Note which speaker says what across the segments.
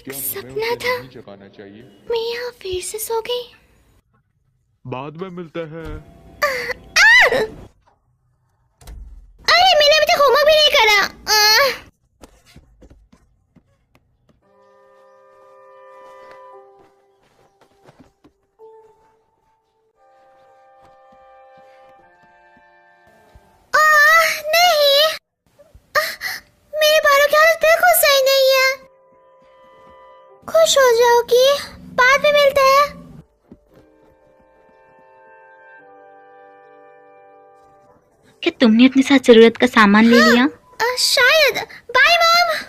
Speaker 1: एक सपना था। मैं यहाँ फिर से सो गई।
Speaker 2: बाद में मिलते हैं।
Speaker 1: अरे मैंने अभी तक होमवर्क भी नहीं करा। नहीं, मेरे बालों की हालत बिल्कुल सही नहीं है। खुश हो जाओगी, बाद में मिलते हैं।
Speaker 3: क्या तुमने अपने साथ जरूरत का सामान ले लिया?
Speaker 1: शायद। Bye mom.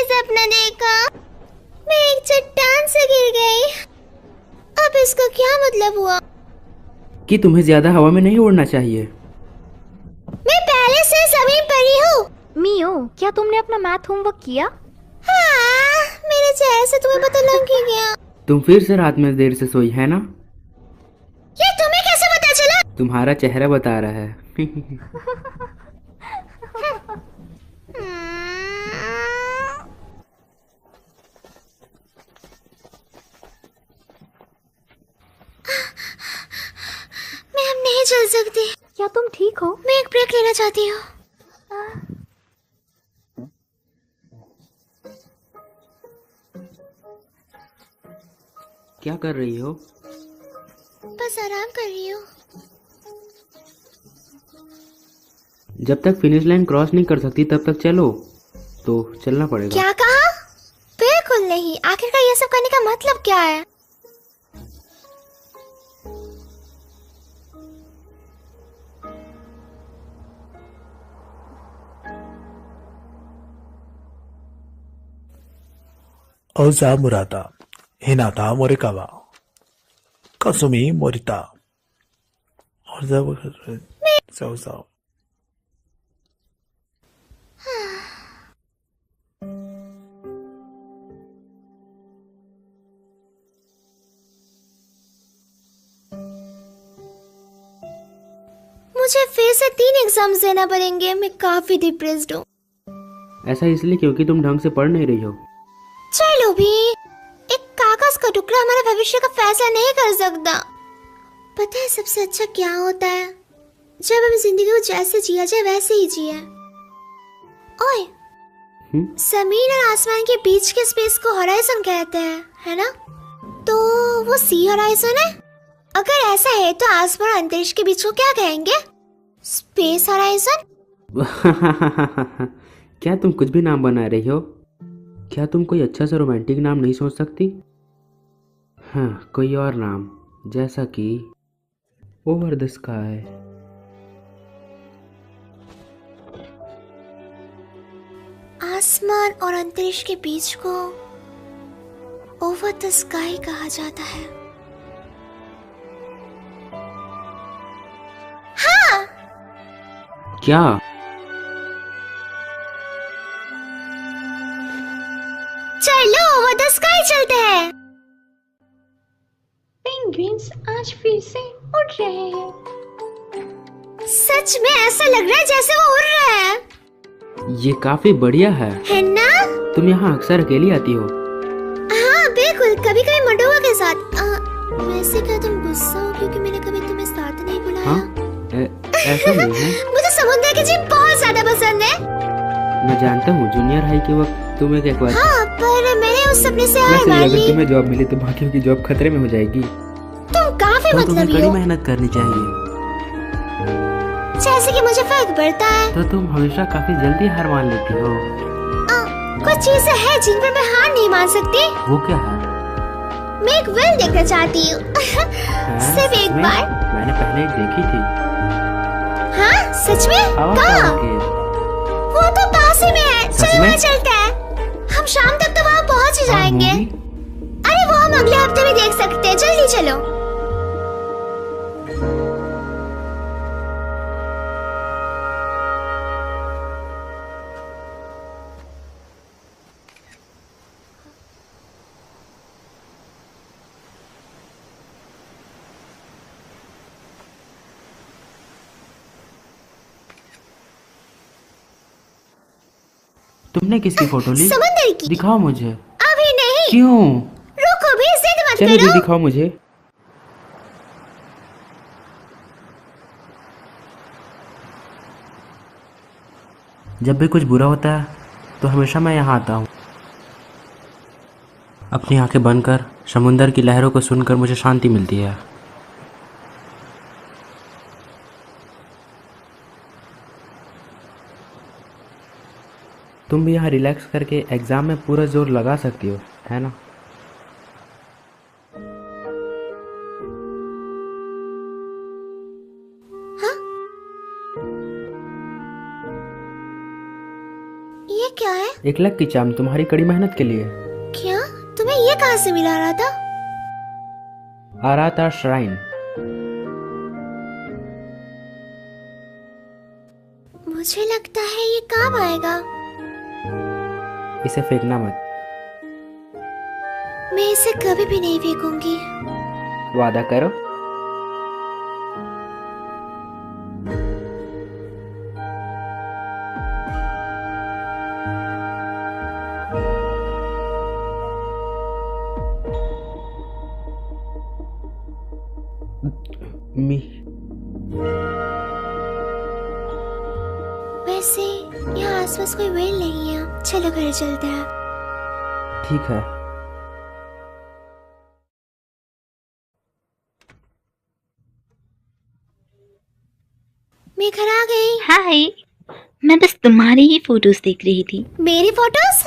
Speaker 1: सपना देखा, मैं एक चट्टान से गिर गई। अब इसका क्या मतलब हुआ?
Speaker 4: कि तुम्हें ज्यादा हवा में नहीं उड़ना चाहिए।
Speaker 1: मैं पहले से जमीन पर ही हूँ।
Speaker 3: मियो, क्या तुमने अपना मैथ होमवर्क किया?
Speaker 1: हाँ, मेरे चेहरे से तुम्हें पता लग ही गया।
Speaker 4: तुम फिर से रात में देर से सोई है ना?
Speaker 1: ये तुम्हें कैसे पता चला?
Speaker 4: तुम्हारा चेहरा बता रहा है।
Speaker 1: मैं अब नहीं चल सकती।
Speaker 3: क्या तुम ठीक हो?
Speaker 1: मैं एक ब्रेक लेना चाहती हूँ।
Speaker 4: क्या कर रही हो?
Speaker 1: बस आराम कर रही हूँ।
Speaker 4: जब तक फिनिश लाइन क्रॉस नहीं कर सकती तब तक चलो। तो चलना पड़ेगा।
Speaker 1: क्या कहा? बिल्कुल नहीं। आखिरकार ये सब करने का मतलब क्या है?
Speaker 5: Oza Murata, Hinata Morikawa, Kasumi Morita. Oza.
Speaker 1: मुझे फिर से 3 एग्जाम्स देना पड़ेंगे। मैं काफी डिप्रेस्ड हूँ।
Speaker 4: ऐसा इसलिए क्योंकि तुम ढंग से पढ़ नहीं रही हो।
Speaker 1: चलो भी, एक कागज का टुकड़ा हमारे भविष्य का फैसला नहीं कर सकता। पता है सबसे अच्छा क्या होता है? जब हम जिंदगी को जैसे जिया जाए वैसे ही जिए। ओए, जमीन और आसमान के बीच के स्पेस को हॉराइजन कहते हैं, है ना? तो वो सी हॉराइजन है। अगर ऐसा है तो आसमान और अंतरिक्ष के बीच को क्या कहेंगे? Space horizon.
Speaker 4: क्या तुम कुछ भी नाम बना रही हो? क्या तुम कोई अच्छा सा रोमांटिक नाम नहीं सोच सकती? हाँ, कोई और नाम, जैसा कि ओवर द स्काई।
Speaker 1: आसमान और अंतरिक्ष के बीच को ओवर द स्काई कहा जाता है। हाँ,
Speaker 4: क्या?
Speaker 1: चलो ओवर द स्काई चलते हैं।
Speaker 3: पेंगुइन्स आज फिर से उड़ रहे हैं।
Speaker 1: सच में ऐसा लग रहा है जैसे वो उड़ रहा है।
Speaker 4: ये काफी बढ़िया
Speaker 1: है ना?
Speaker 4: तुम यहाँ अक्सर अकेली आती हो?
Speaker 1: हाँ बिल्कुल, कभी कभी मंडोवा के साथ। वैसे क्या तुम गुस्सा हो क्योंकि मैंने कभी तुम्हें साथ नहीं बुलाया?
Speaker 4: हाँ? ऐसा नहीं है।
Speaker 1: मुझे समुद्र के जीव बहुत ज्यादा पसंद है।
Speaker 4: मैं जानता हूँ, जूनियर हाई के वक्त तुम एक बार।
Speaker 1: हाँ, पर मेरे उस सपने से हार
Speaker 4: वैसे
Speaker 1: मान
Speaker 4: अगर
Speaker 1: ली।
Speaker 4: तुम्हें जॉब मिली तो बाकियों की जॉब खतरे में हो जाएगी।
Speaker 1: तुम काफी
Speaker 4: तो तुम्हें
Speaker 1: मतलबी
Speaker 4: कड़ी
Speaker 1: हो।
Speaker 4: मेहनत करनी चाहिए।
Speaker 1: जैसे कि मुझे फर्क पड़ता है।
Speaker 4: तो तुम हमेशा काफी जल्दी हार मान लेती हो।
Speaker 1: कुछ चीजें हैं जिन पर मैं हार नहीं मान सकती।
Speaker 4: वो क्या है?
Speaker 1: मैं एक वेल देखना चाहती हूँ। सिर्फ एक
Speaker 4: सच में?
Speaker 1: बार।
Speaker 4: मैंने पहले एक देखी थी।
Speaker 1: हाँ सच में?
Speaker 4: हवा
Speaker 1: कहाँ?
Speaker 4: पार के।
Speaker 1: वो तो पास ही में है।
Speaker 4: सच
Speaker 1: चलो
Speaker 4: में?
Speaker 1: वहाँ चलते हैं। हम शाम तक तो वहाँ पहुँच ही
Speaker 4: और
Speaker 1: जाएंगे।
Speaker 4: मूवी?
Speaker 1: अरे वो हम अगले हफ्ते भी देख सकते हैं। जल्दी चलो।
Speaker 4: तुमने किसकी फोटो ली?
Speaker 1: समंदर की।
Speaker 4: दिखाओ मुझे।
Speaker 1: अभी नहीं।
Speaker 4: क्यों?
Speaker 1: रुको भी, जिद मत
Speaker 4: चलो
Speaker 1: करो।
Speaker 4: दिखाओ मुझे। जब भी कुछ बुरा होता है तो हमेशा मैं यहाँ आता हूँ। अपनी आंखें बंद कर समुंदर की लहरों को सुनकर मुझे शांति मिलती है। तुम भी यहाँ रिलैक्स करके एग्जाम में पूरा जोर लगा सकती हो, है ना?
Speaker 1: ये क्या है?
Speaker 4: एक लक की चाम तुम्हारी कड़ी मेहनत के लिए।
Speaker 1: क्या? तुम्हें ये कहाँ से मिला रहा था?
Speaker 4: आराता श्राइन।
Speaker 1: मुझे लगता है ये काम आएगा।
Speaker 4: इसे फेंकना मत।
Speaker 1: मैं इसे कभी भी नहीं फेंकूंगी।
Speaker 4: वादा करो। मी
Speaker 1: वैसे यहाँ आसपास कोई वेल नहीं है। चलो घर चलते हैं।
Speaker 4: ठीक है।
Speaker 1: मैं घर आ गई।
Speaker 3: हाय, मैं बस तुम्हारी ही फोटोज देख रही थी।
Speaker 1: मेरी फोटोज?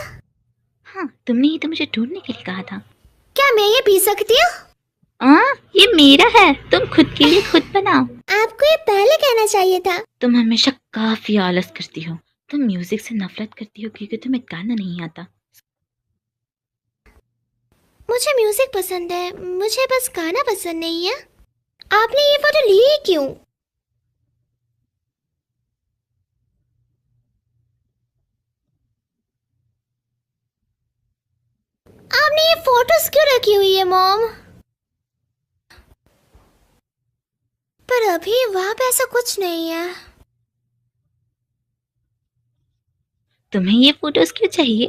Speaker 3: हाँ, तुमने ही तो मुझे ढूंढने के लिए कहा था।
Speaker 1: क्या मैं ये पी सकती हूँ?
Speaker 3: ये मेरा है, तुम खुद के लिए खुद बनाओ।
Speaker 1: आपको ये पहले कहना चाहिए था।
Speaker 3: तुम हमेशा काफी आलस करती हो। तुम म्यूजिक से नफरत करती हो क्योंकि तुम्हें गाना नहीं आता।
Speaker 1: मुझे म्यूजिक पसंद है, मुझे बस गाना पसंद नहीं है। आपने ये फोटो ली ही क्यों? आपने ये फोटोज क्यों रखी हुई है मॉम? पर अभी वहां पे ऐसा कुछ नहीं है।
Speaker 3: तुम्हें ये फोटोज क्यों चाहिए?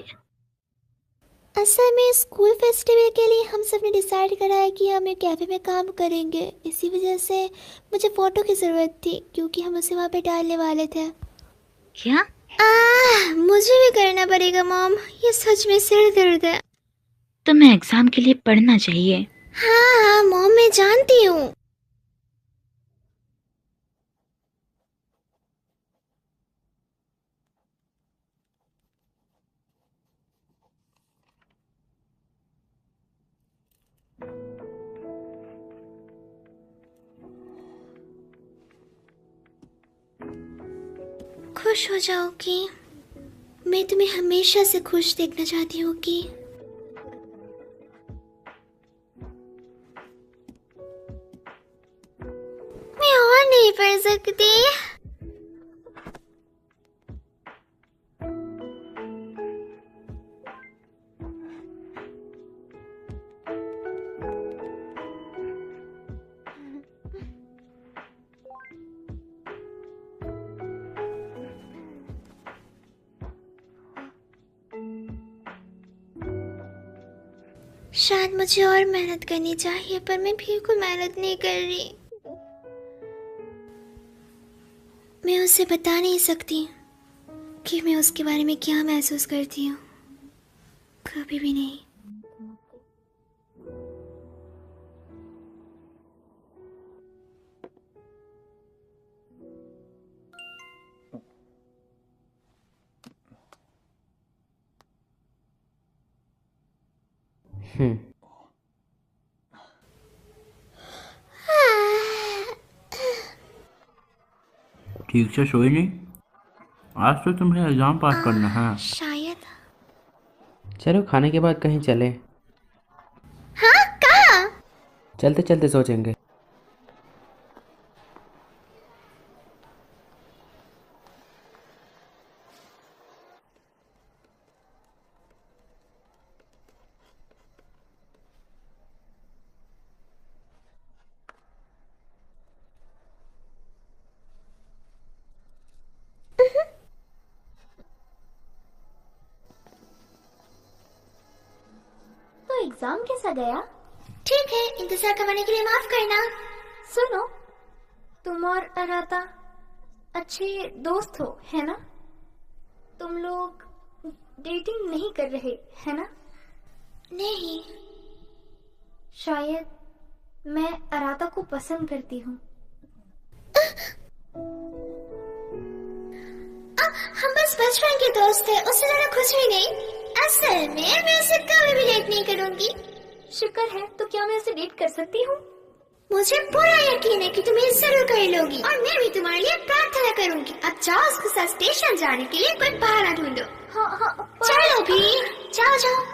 Speaker 1: असल में स्कूल फेस्टिवल के लिए हम सब ने डिसाइड करा है कि हम एक कैफे में काम करेंगे। इसी वजह से मुझे फोटो की जरूरत थी क्योंकि हम उसे वहाँ पे डालने वाले थे।
Speaker 3: क्या?
Speaker 1: मुझे भी करना पड़ेगा मॉम, ये सच में सिर दर्द है।
Speaker 3: तुम्हें एग्जाम के लिए पढ़ना चाहिए।
Speaker 1: हाँ हाँ मॉम, मैं जानती हूँ। खुश हो जाओगी। मैं तुम्हें हमेशा से खुश देखना चाहती हूँ कि मैं और नहीं पढ़ सकती। शायद मुझे और मेहनत करनी चाहिए, पर मैं बिल्कुल मेहनत नहीं कर रही। मैं उसे बता नहीं सकती कि मैं उसके बारे में क्या महसूस करती हूँ, कभी भी नहीं।
Speaker 4: हम्म। ठीक से सोई नहीं? आज तो तुम्हें एग्जाम पास करना है।
Speaker 1: शायद।
Speaker 4: चलो खाने के बाद कहीं चले।
Speaker 1: हाँ, कहाँ?
Speaker 4: चलते चलते सोचेंगे।
Speaker 6: तो एग्जाम कैसा गया?
Speaker 1: ठीक है, इंतजार करवाने के लिए माफ करना।
Speaker 6: सुनो, तुम और अराता अच्छे दोस्त हो, है ना? तुम लोग डेटिंग नहीं कर रहे, है ना?
Speaker 1: नहीं।
Speaker 6: शायद मैं अराता को पसंद करती हूँ।
Speaker 1: हम बस बचपन के दोस्त थे, उससे ज्यादा कुछ भी नहीं। असल में मैं उसे कभी भी डेट नहीं करूंगी।
Speaker 6: शुक्र है, तो क्या मैं उसे डेट कर सकती हूँ?
Speaker 1: मुझे पूरा यकीन है कि तुम ये जरूर कर लोगी, और मैं भी तुम्हारे लिए प्रार्थना करूंगी। अब जाओ, उसके साथ स्टेशन जाने के लिए कोई बहाना ढूंढो।
Speaker 6: हाँ हाँ,
Speaker 1: चलो भी, जाओ जाओ।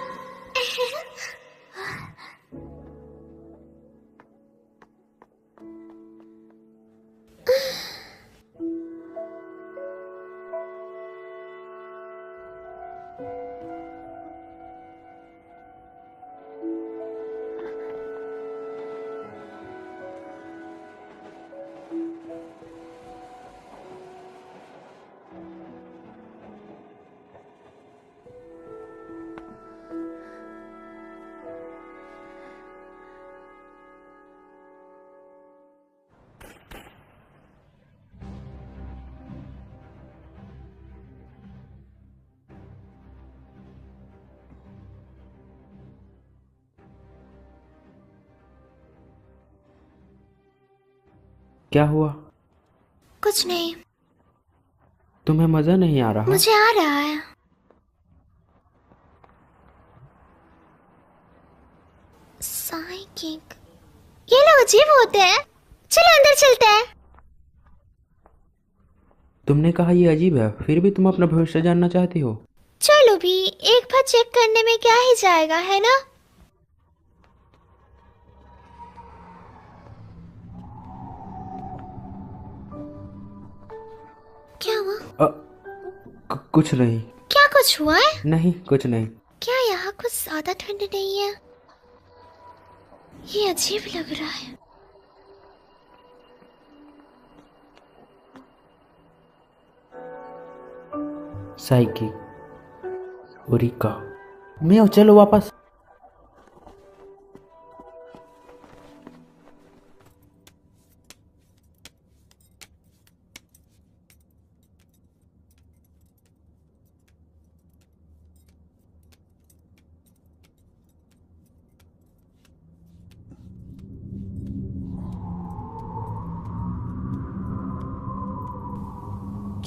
Speaker 4: क्या हुआ?
Speaker 1: कुछ नहीं।
Speaker 4: तुम्हें मजा नहीं आ रहा?
Speaker 1: मुझे आ रहा है। साइकिक, ये लोग अजीब होते हैं। चलो अंदर चलते हैं।
Speaker 4: तुमने कहा ये अजीब है, फिर भी तुम अपना भविष्य जानना चाहती हो?
Speaker 1: चलो भी, एक बार चेक करने में क्या ही जाएगा, है ना? क्या हुआ?
Speaker 4: कुछ नहीं।
Speaker 1: क्या कुछ हुआ है?
Speaker 4: नहीं, कुछ नहीं।
Speaker 1: क्या यहाँ कुछ ज्यादा ठंड नहीं है? ये अजीब लग रहा है।
Speaker 4: साइकी, ओरिका, मियो चलो वापस।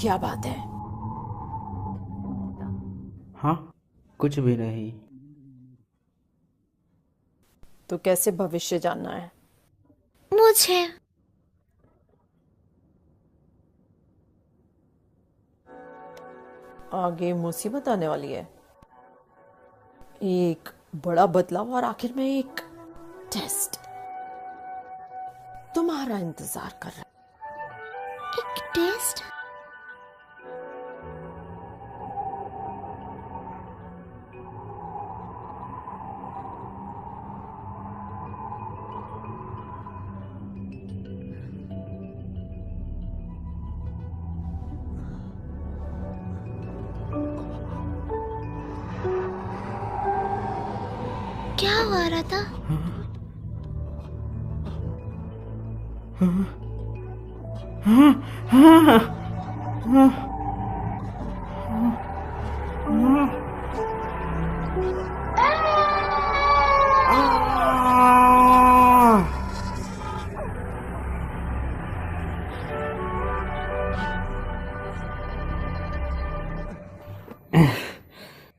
Speaker 7: क्या बात है?
Speaker 4: हाँ, कुछ भी नहीं।
Speaker 7: तो कैसे भविष्य जानना है?
Speaker 1: मुझे
Speaker 7: आगे मुसीबत आने वाली है। एक बड़ा बदलाव और आखिर में एक टेस्ट तुम्हारा इंतजार कर रहा है।
Speaker 1: एक टेस्ट? क्या हुआ रहा था?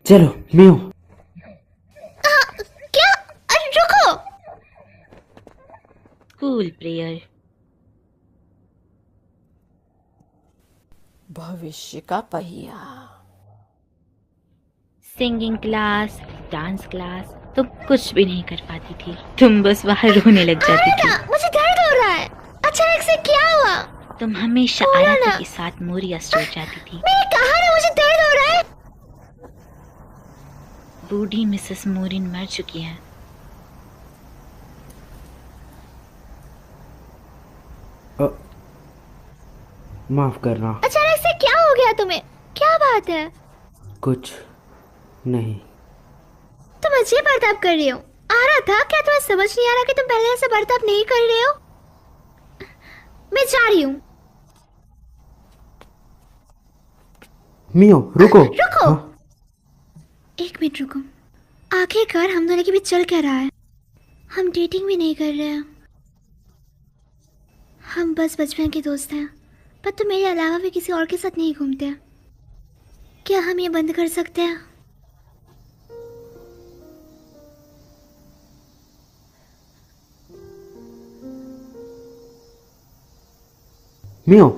Speaker 4: चलो मियो।
Speaker 1: क्या? अरे रुको।
Speaker 3: School prayer.
Speaker 7: भविष्य का पहिया।
Speaker 3: सिंगिंग क्लास, डांस क्लास, तुम कुछ भी नहीं कर पाती थी। तुम बस बाहर रोने लग जाती थी।
Speaker 1: मुझे दर्द हो रहा है। अचानक से क्या हुआ?
Speaker 3: तुम हमेशा
Speaker 1: बोलो
Speaker 3: आराधा
Speaker 1: ना।
Speaker 3: के साथ मोरिया स्टोर जाती थी।
Speaker 1: मैंने कहा ना मुझे दर्द हो रहा है।
Speaker 3: बूढ़ी मिसेस मोरिन मर चुकी है।
Speaker 4: माफ करना।
Speaker 1: अचानक से क्या हो गया तुम्हें? क्या बात है?
Speaker 4: कुछ नहीं।
Speaker 1: तुम अजीब बर्ताव कर रही हो। आ रहा था क्या? तुम्हें समझ नहीं आ रहा कि तुम पहले ऐसा बर्ताव नहीं कर रहे हो? मैं जा रही हूँ।
Speaker 4: मियो रुको।
Speaker 1: रुको।
Speaker 4: हाँ?
Speaker 1: एक मिनट रुको। आखिरकार हम दोनों के बीच चल क्या रहा है? हम डेटिंग भी नहीं कर रहे हैं। हम बस बचपन के दोस्त हैं। पर तुम मेरे अलावा भी किसी और के साथ नहीं घूमते। क्या हम ये बंद कर सकते हैं?
Speaker 4: मियो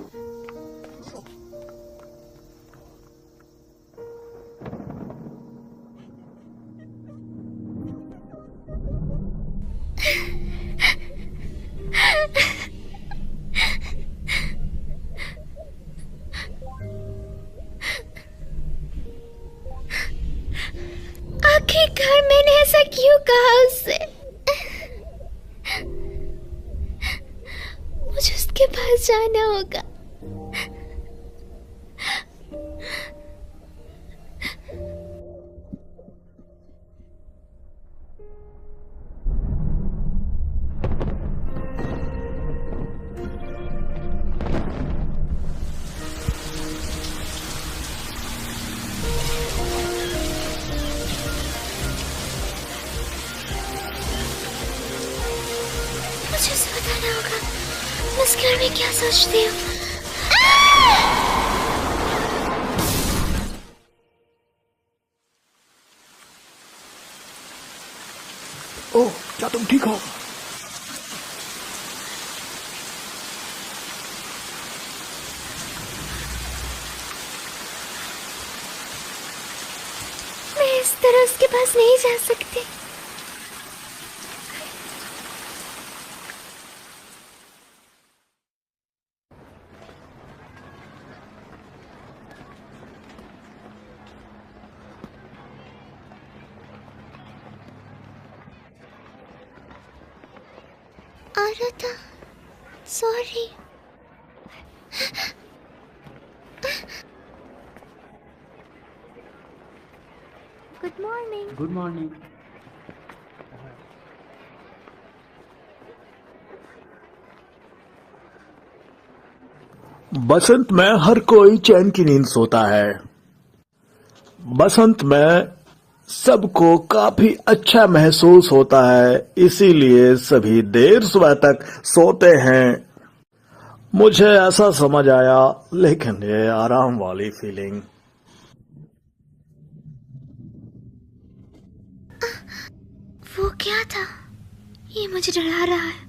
Speaker 1: आखिरकार मैंने ऐसा क्यों कहा उससे? मुझे उसके पास जाना होगा। मुझे उसे बताना होगा मैं उसके बारे में क्या सोचती हूँ।
Speaker 5: ओह, क्या तुम ठीक हो?
Speaker 1: मैं इस तरह उसके पास नहीं जा सकती। Aradha, sorry.
Speaker 6: Good morning.
Speaker 4: Good morning.
Speaker 5: बसंत में हर कोई चैन की नींद सोता है। बसंत में सबको काफी अच्छा महसूस होता है, इसीलिए सभी देर सुबह तक सोते हैं। मुझे ऐसा समझ आया, लेकिन ये आराम वाली फीलिंग।
Speaker 1: वो क्या था? ये मुझे डरा रहा है।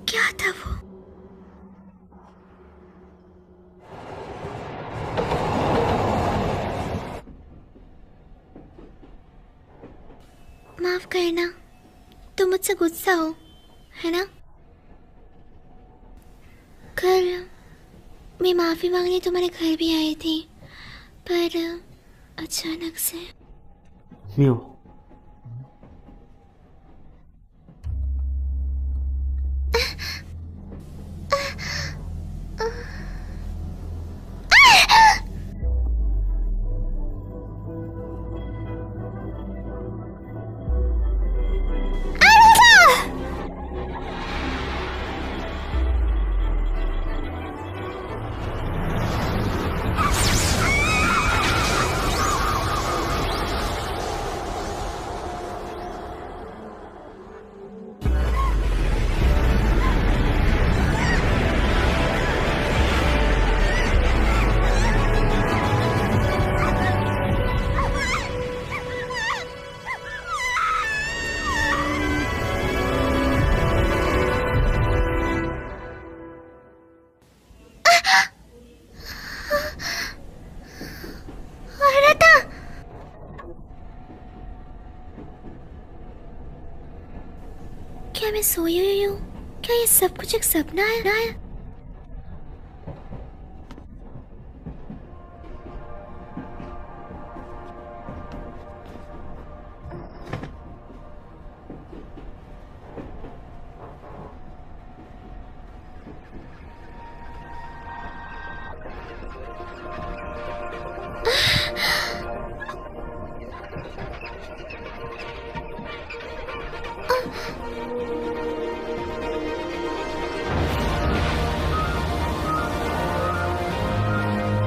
Speaker 1: क्या था वो? माफ करना, तुम मुझसे गुस्सा हो, है ना? कल मैं माफी मांगने तुम्हारे घर भी आई थी, पर अचानक से।
Speaker 4: मियो
Speaker 1: मैं सोई हुई हूँ? क्या ये सब कुछ एक सपना है?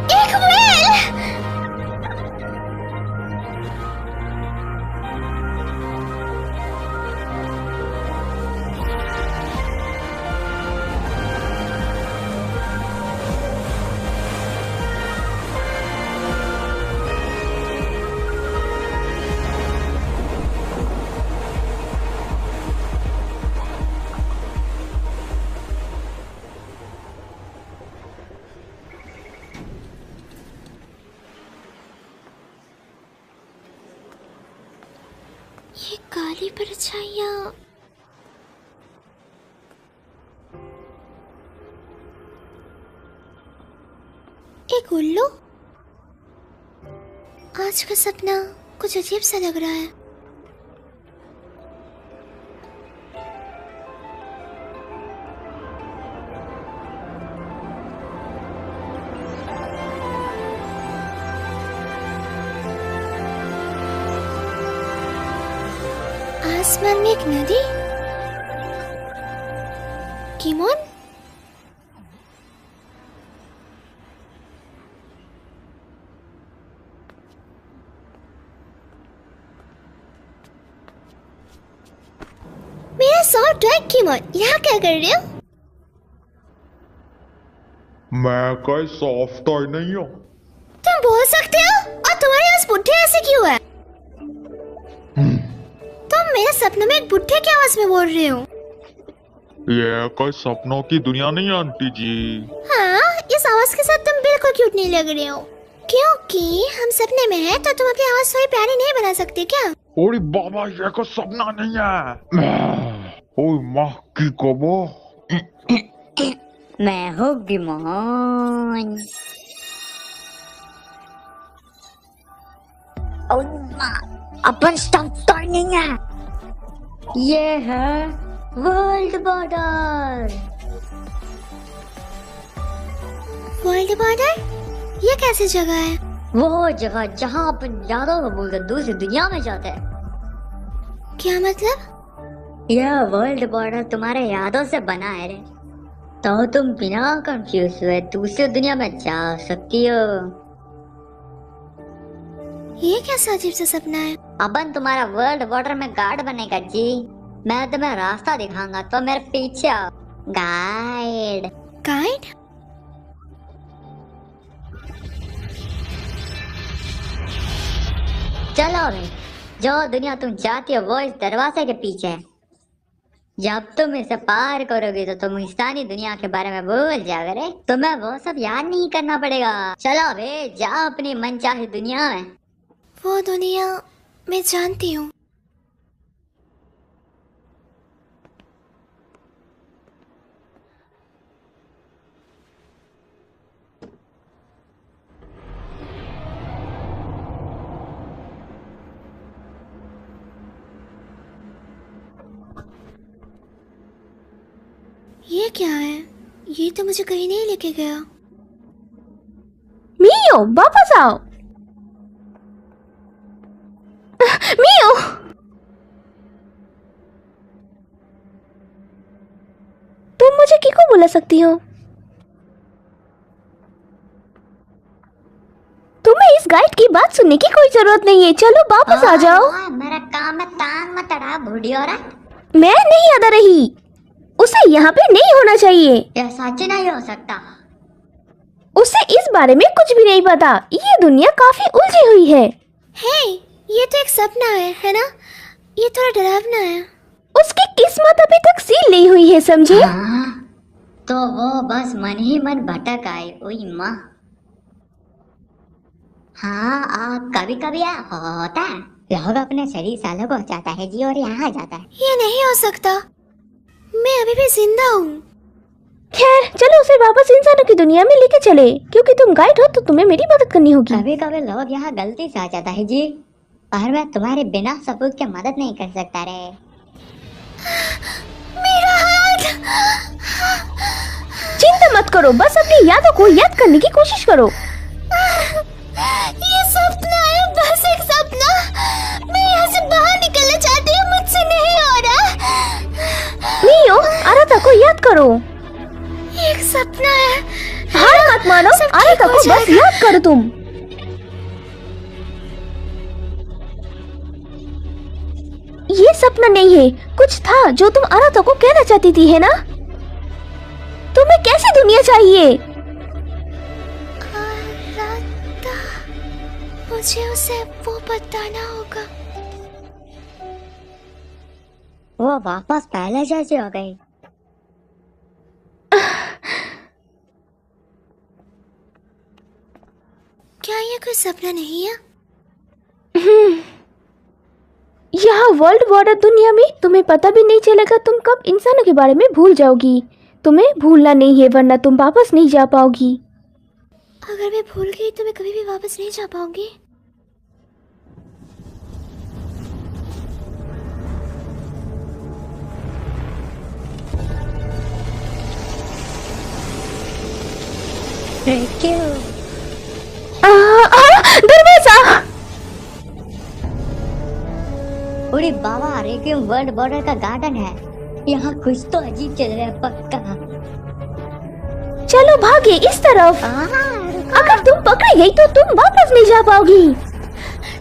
Speaker 1: एक व्हेल! ये काली परछाइयाँ एक उल्लू। आज का सपना कुछ अजीब सा लग रहा है। आसमान में एक नदी। किमोन? मेरा सॉफ्ट टॉय किमोन, यहाँ क्या कर रहे हो?
Speaker 2: मैं कोई सॉफ्ट टॉय नहीं हूँ।
Speaker 1: तुम बोल सकते हो? और तुम्हारे पास बुढ़े ऐसे क्यों है? तुम मेरे सपने में एक बुढ़े की आवाज में बोल रहे हो?
Speaker 2: ये कोई सपनों की दुनिया नहीं है आंटी जी।
Speaker 1: हाँ, इस आवाज के साथ तुम बिल्कुल क्यूट नहीं लग रहे हो। क्योंकि हम सपने में हैं, तो तुम अपनी आवाज थोड़ी प्यारी नहीं बना सकते क्या?
Speaker 2: ओरे बाबा, ये कोई सपना नहीं है। ओए माँ की कबो।
Speaker 8: मैं हूँ गिमोन। अपन स्टॉप टॉय नहीं है, ये है वर्ल्ड बॉर्डर।
Speaker 1: World border? ये कैसी जगह है?
Speaker 8: वो जगह जहाँ अपन यादों को भूलकर दूसरी दुनिया में जाते हैं।
Speaker 1: क्या मतलब?
Speaker 8: यह वर्ल्ड बॉर्डर तुम्हारे यादों से बना है रे, तो तुम बिना कंफ्यूज हुए दूसरी दुनिया में जा सकती हो।
Speaker 1: ये कैसा अजीब सा सपना है?
Speaker 8: अपन तुम्हारा वर्ल्ड बॉर्डर में गार्ड बनेगा जी। मैं तुम्हें रास्ता दिखाऊंगा, तो मेरे पीछे आओ। गाइड।
Speaker 1: गाइड?
Speaker 8: चलो भाई, जो दुनिया तुम चाहती हो वो इस दरवाजे के पीछे है। जब तुम इसे पार करोगे तो तुम स्थानीय दुनिया के बारे में भूल जाओगे रे। तुम्हें वो सब याद नहीं करना पड़ेगा। चलो भाई, जाओ अपनी मनचाही दुनिया में।
Speaker 1: वो दुनिया मैं जानती हूँ। ये क्या है? ये तो मुझे कहीं नहीं लेके गया।
Speaker 9: मियो, वापस आओ। मियो, तुम मुझे किको बुला सकती हो? तुम्हें इस गाइड की बात सुनने की कोई जरूरत नहीं है। चलो वापस आ जाओ।
Speaker 8: मेरा काम में तान मत अड़ा बूढ़ी औरत।
Speaker 9: मैं नहीं अदा रही, उसे यहाँ पे नहीं होना चाहिए।
Speaker 8: यह सच नहीं हो सकता।
Speaker 9: उसे इस बारे में कुछ भी नहीं पता। ये दुनिया काफी उलझी हुई है।
Speaker 1: हे, ये तो एक सपना है ना? ये थोड़ा डरावना है।
Speaker 9: उसकी किस्मत अभी तक सील नहीं हुई है, समझे?
Speaker 8: हाँ, तो वो बस मन ही मन भटक आए। ओई माँ। हाँ, कभी कभी होता है। लोग अपने शरीर सालों को जाता है जी और यहाँ जाता है।
Speaker 1: ये नहीं हो सकता। मैं अभी भी जिंदा हूँ।
Speaker 9: खैर चलो उसे वापस इंसानों की दुनिया में लेके चले, क्योंकि तुम गाइड हो तो तुम्हें मेरी मदद करनी होगी।
Speaker 8: कभी कभी लोग यहाँ गलती से आ जाता है जी, पर मैं तुम्हारे बिना सबूत के मदद नहीं कर सकता रे।
Speaker 1: मेरा हाथ।
Speaker 9: चिंता मत करो, बस अपनी यादों को याद करने की कोशिश करो।
Speaker 1: ये सपना है, बस एक सपना। मैं यहाँ से बाहर निकलना चाहती हूँ, मुझसे नहीं हो रहा।
Speaker 9: मियो, आराता को याद करो।
Speaker 1: एक सपना है।
Speaker 9: हार मत मानो, आराता को बस याद करो तुम। ये सपना नहीं है, कुछ था जो तुम आराता को कहना चाहती थी, है ना? तुम्हें कैसी दुनिया चाहिए?
Speaker 1: आराता, मुझे उसे वो बताना होगा।
Speaker 8: वो वापस पहले जैसी हो गई।
Speaker 1: क्या ये कोई सपना नहीं है?
Speaker 9: यहाँ वर्ल्ड बॉर्डर दुनिया में तुम्हें पता भी नहीं चलेगा तुम कब इंसानों के बारे में भूल जाओगी। तुम्हें भूलना नहीं है, वरना तुम वापस नहीं जा पाओगी।
Speaker 1: अगर मैं भूल गई तो मैं कभी भी वापस नहीं जा पाऊंगी।
Speaker 8: क्यों?
Speaker 9: दरवाजा!
Speaker 8: अरे बाबा, रेक्विएम वर्ल्ड बॉर्डर का गार्डन है। यहाँ कुछ तो अजीब चल रहा है पक्का।
Speaker 9: चलो भागे इस तरफ। अगर तुम पकड़ी गई तो तुम वापस नहीं जा पाओगी।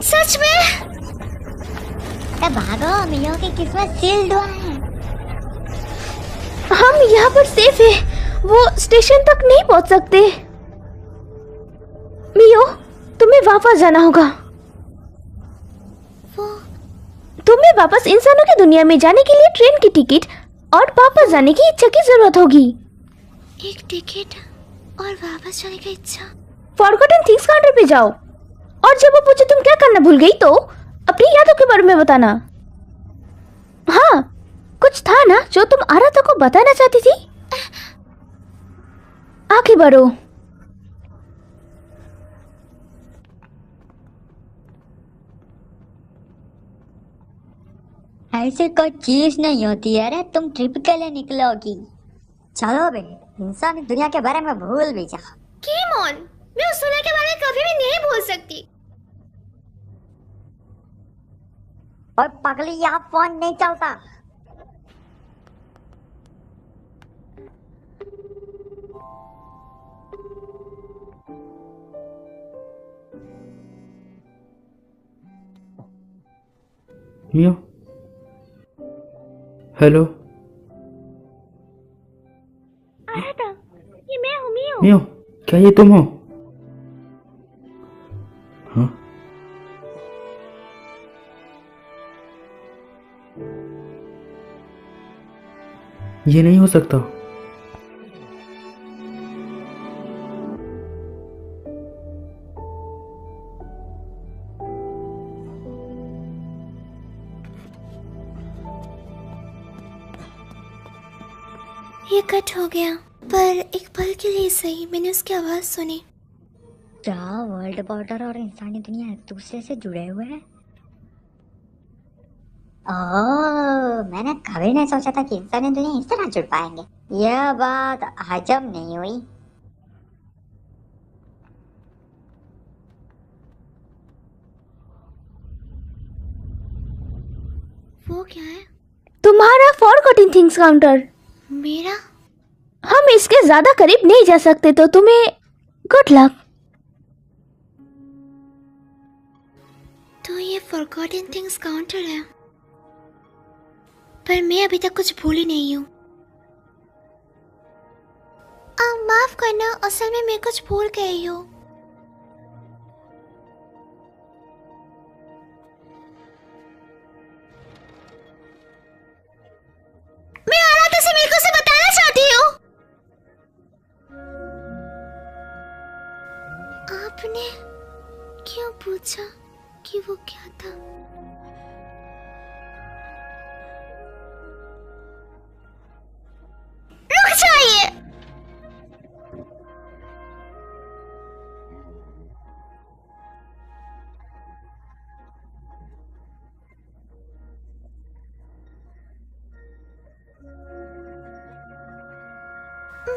Speaker 1: सच में?
Speaker 8: भागो, मियो की किस्मत सील्ड हुआ है।
Speaker 9: हम यहाँ पर सेफ है, वो स्टेशन तक नहीं पहुँच सकते। मियो, तुम्हें वापस जाना होगा।
Speaker 1: वो
Speaker 9: तुम्हें वापस इंसानों की दुनिया में जाने के लिए ट्रेन की टिकट और वापस जाने की इच्छा की जरूरत होगी।
Speaker 1: एक टिकट और वापस जाने की इच्छा।
Speaker 9: फॉरगॉटन थिंग्स काउंटर पे जाओ और जब वो पूछे तुम क्या करना भूल गई तो अपनी यादों के बारे में बताना। हाँ, कुछ था ना जो तुम आराता को बताना चाहती थी। आगे बढ़ो।
Speaker 8: ऐसी कोई चीज नहीं होती है रे, तुम ट्रिप के लिए निकलोगी। चलो बे, इंसानी दुनिया के बारे में भूल भी जाओ।
Speaker 1: कीमोन, मैं उस दुनिया के बारे में कभी भी नहीं भूल सकती।
Speaker 8: और पगली, यहाँ फोन नहीं चलता।
Speaker 4: मियो, हेलो।
Speaker 9: आराता, ये मैं हूँ मियो।
Speaker 4: मियो, क्या ये तुम हो? हाँ? ये नहीं हो सकता।
Speaker 1: ये कट हो गया, पर एक पल के लिए सही मैंने उसकी आवाज सुनी।
Speaker 8: क्या वर्ल्ड बॉर्डर और इंसानी दुनिया एक दूसरे से जुड़े हुए हैं? ओह, मैंने कभी नहीं सोचा था कि इंसानी दुनिया इस तरह जुड़ पाएंगे। यह बात हजम नहीं हुई।
Speaker 1: वो क्या है?
Speaker 9: तुम्हारा फॉरगॉटन थिंग्स काउंटर।
Speaker 1: मेरा?
Speaker 9: हम इसके ज्यादा करीब नहीं जा सकते, तो तुम्हें गुड लक।
Speaker 1: तो ये फॉरगॉटन थिंग्स काउंटर है, पर मैं अभी तक कुछ भूली नहीं हूँ। माफ करना, असल में मैं कुछ भूल गई हूँ। मैं आराता से मिलकर उसे बताना चाहती हूँ। आपने क्यों पूछा कि वो क्या था?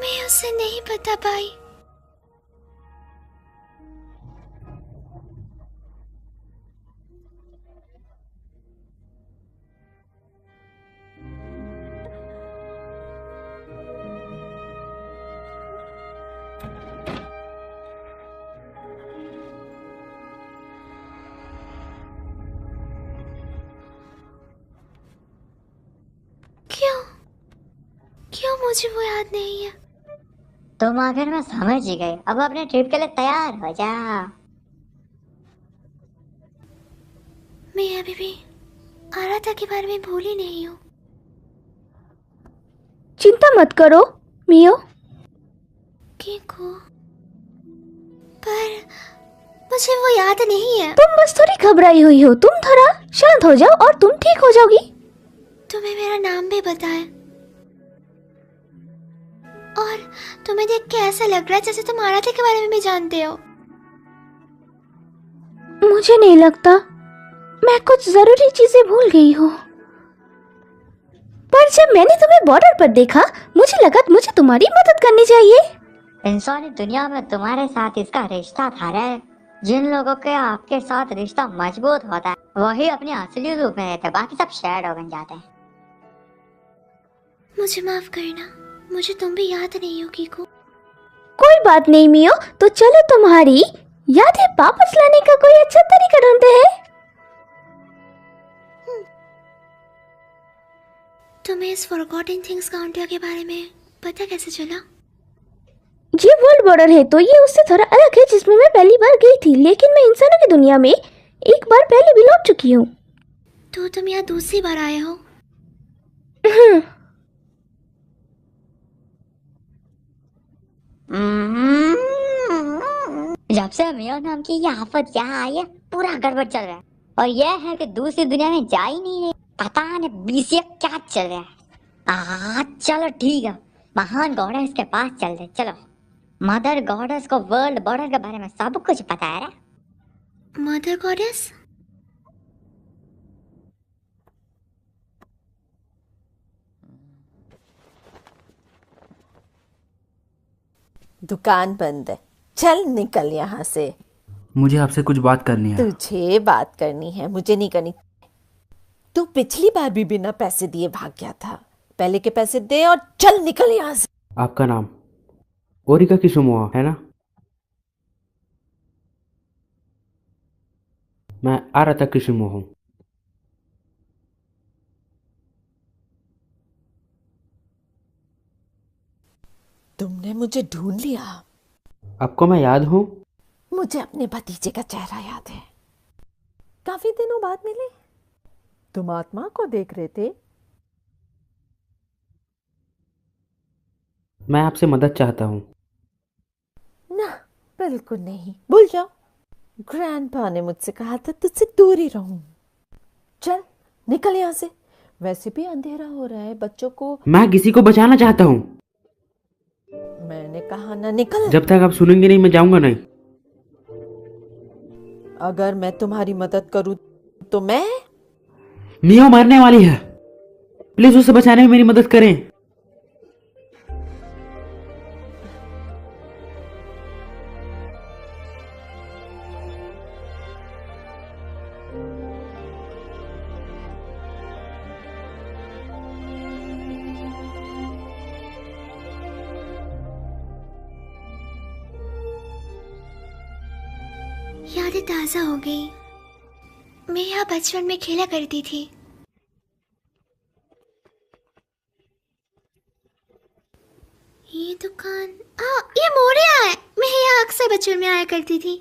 Speaker 1: मैं उसे नहीं बता पाई। क्यों क्यों मुझे वो याद नहीं है?
Speaker 8: तुम आखिर में समझ ही गए। अब अपने ट्रिप के लिए तैयार हो जा।
Speaker 1: मैं अभी भी आराधा के बारे में भूली नहीं हूँ।
Speaker 9: चिंता मत करो मियो।
Speaker 1: किको, पर मुझे वो याद नहीं है।
Speaker 9: तुम बस थोड़ी घबराई हुई हो। तुम थोड़ा शांत हो जाओ और तुम ठीक हो जाओगी।
Speaker 1: तुम्हें मेरा नाम भी बताया और तुम्हें देख के ऐसा लग रहा है जैसे तुम आराध्या के बारे में भी जानते हो।
Speaker 9: मुझे नहीं लगता। मैं कुछ जरूरी चीजें भूल गई हूँ। पर जब मैंने तुम्हें बॉर्डर पर देखा मुझे लगा मुझे तुम्हारी मदद करनी चाहिए।
Speaker 8: इंसानी दुनिया में तुम्हारे साथ इसका रिश्ता था रे। जिन लोगों के आपके साथ रिश्ता मजबूत होता है वही अपने असली रूप में रहते, बाकी सब शैडो बन जाते हैं।
Speaker 1: मुझे माफ करना, मुझे तुम भी याद नहीं हो कीको।
Speaker 9: कोई बात नहीं मियो। तो चलो तुम्हारी यादें वापस लाने का कोई अच्छा तरीका ढूंढते हैं।
Speaker 1: तुम्हें इस फॉरगॉटन थिंग्स काउंटर के बारे में पता कैसे चला?
Speaker 9: ये वर्ल्ड बॉर्डर है तो ये उससे थोड़ा अलग है जिसमें मैं पहली बार गई थी, लेकिन मैं इंसानों की दुनिया में एक बार पहले भी लौट चुकी हूँ।
Speaker 1: तो तुम यहाँ दूसरी बार आए हो?
Speaker 8: जब से मियो नाम की ये आफत यहाँ आई है पूरा गड़बड़ चल रहा है। और यह है कि दूसरी दुनिया में जा ही नहीं रही। पता नहीं बीसीए क्या चल रहा है। चलो ठीक है, महान गॉडेस के पास चल रहे। चलो, मदर गॉडेस को वर्ल्ड बॉर्डर के बारे में सब कुछ पता है रे।
Speaker 1: Mother goddess?
Speaker 7: दुकान बंद है, चल निकल यहाँ से।
Speaker 4: मुझे आपसे कुछ बात करनी है।
Speaker 7: तुझे बात करनी है, मुझे नहीं करनी। तू पिछली बार भी बिना पैसे दिए भाग गया था। पहले के पैसे दे और चल निकल यहाँ से।
Speaker 4: आपका नाम ओरिका किसुमोआ है ना? मैं आराधा किसुमोआ हूँ।
Speaker 7: तुमने मुझे ढूंढ लिया।
Speaker 4: आपको मैं याद हूँ?
Speaker 7: मुझे अपने भतीजे का चेहरा याद है। काफी दिनों बाद मिले। तुम आत्मा को देख रहे थे।
Speaker 4: मैं आपसे मदद चाहता हूँ।
Speaker 7: ना, बिल्कुल नहीं, भूल जाओ। ग्रैंडपा ने मुझसे कहा था तुझसे दूर ही रहूं। चल निकल यहाँ से। वैसे भी अंधेरा हो रहा है, बच्चों को।
Speaker 4: मैं किसी को बचाना चाहता हूँ।
Speaker 7: मैंने कहा ना निकल।
Speaker 4: जब तक आप सुनेंगे नहीं मैं जाऊंगा नहीं।
Speaker 7: अगर मैं तुम्हारी मदद करूं तो मैं।
Speaker 4: मियो मरने वाली है, प्लीज उसे बचाने में मेरी मदद करें।
Speaker 1: यादें ताज़ा हो गई। मैं यहाँ बचपन में खेला करती थी। ये दुकान, ये मोरिया है। मैं यहाँ अक्सर बचपन में आया करती थी।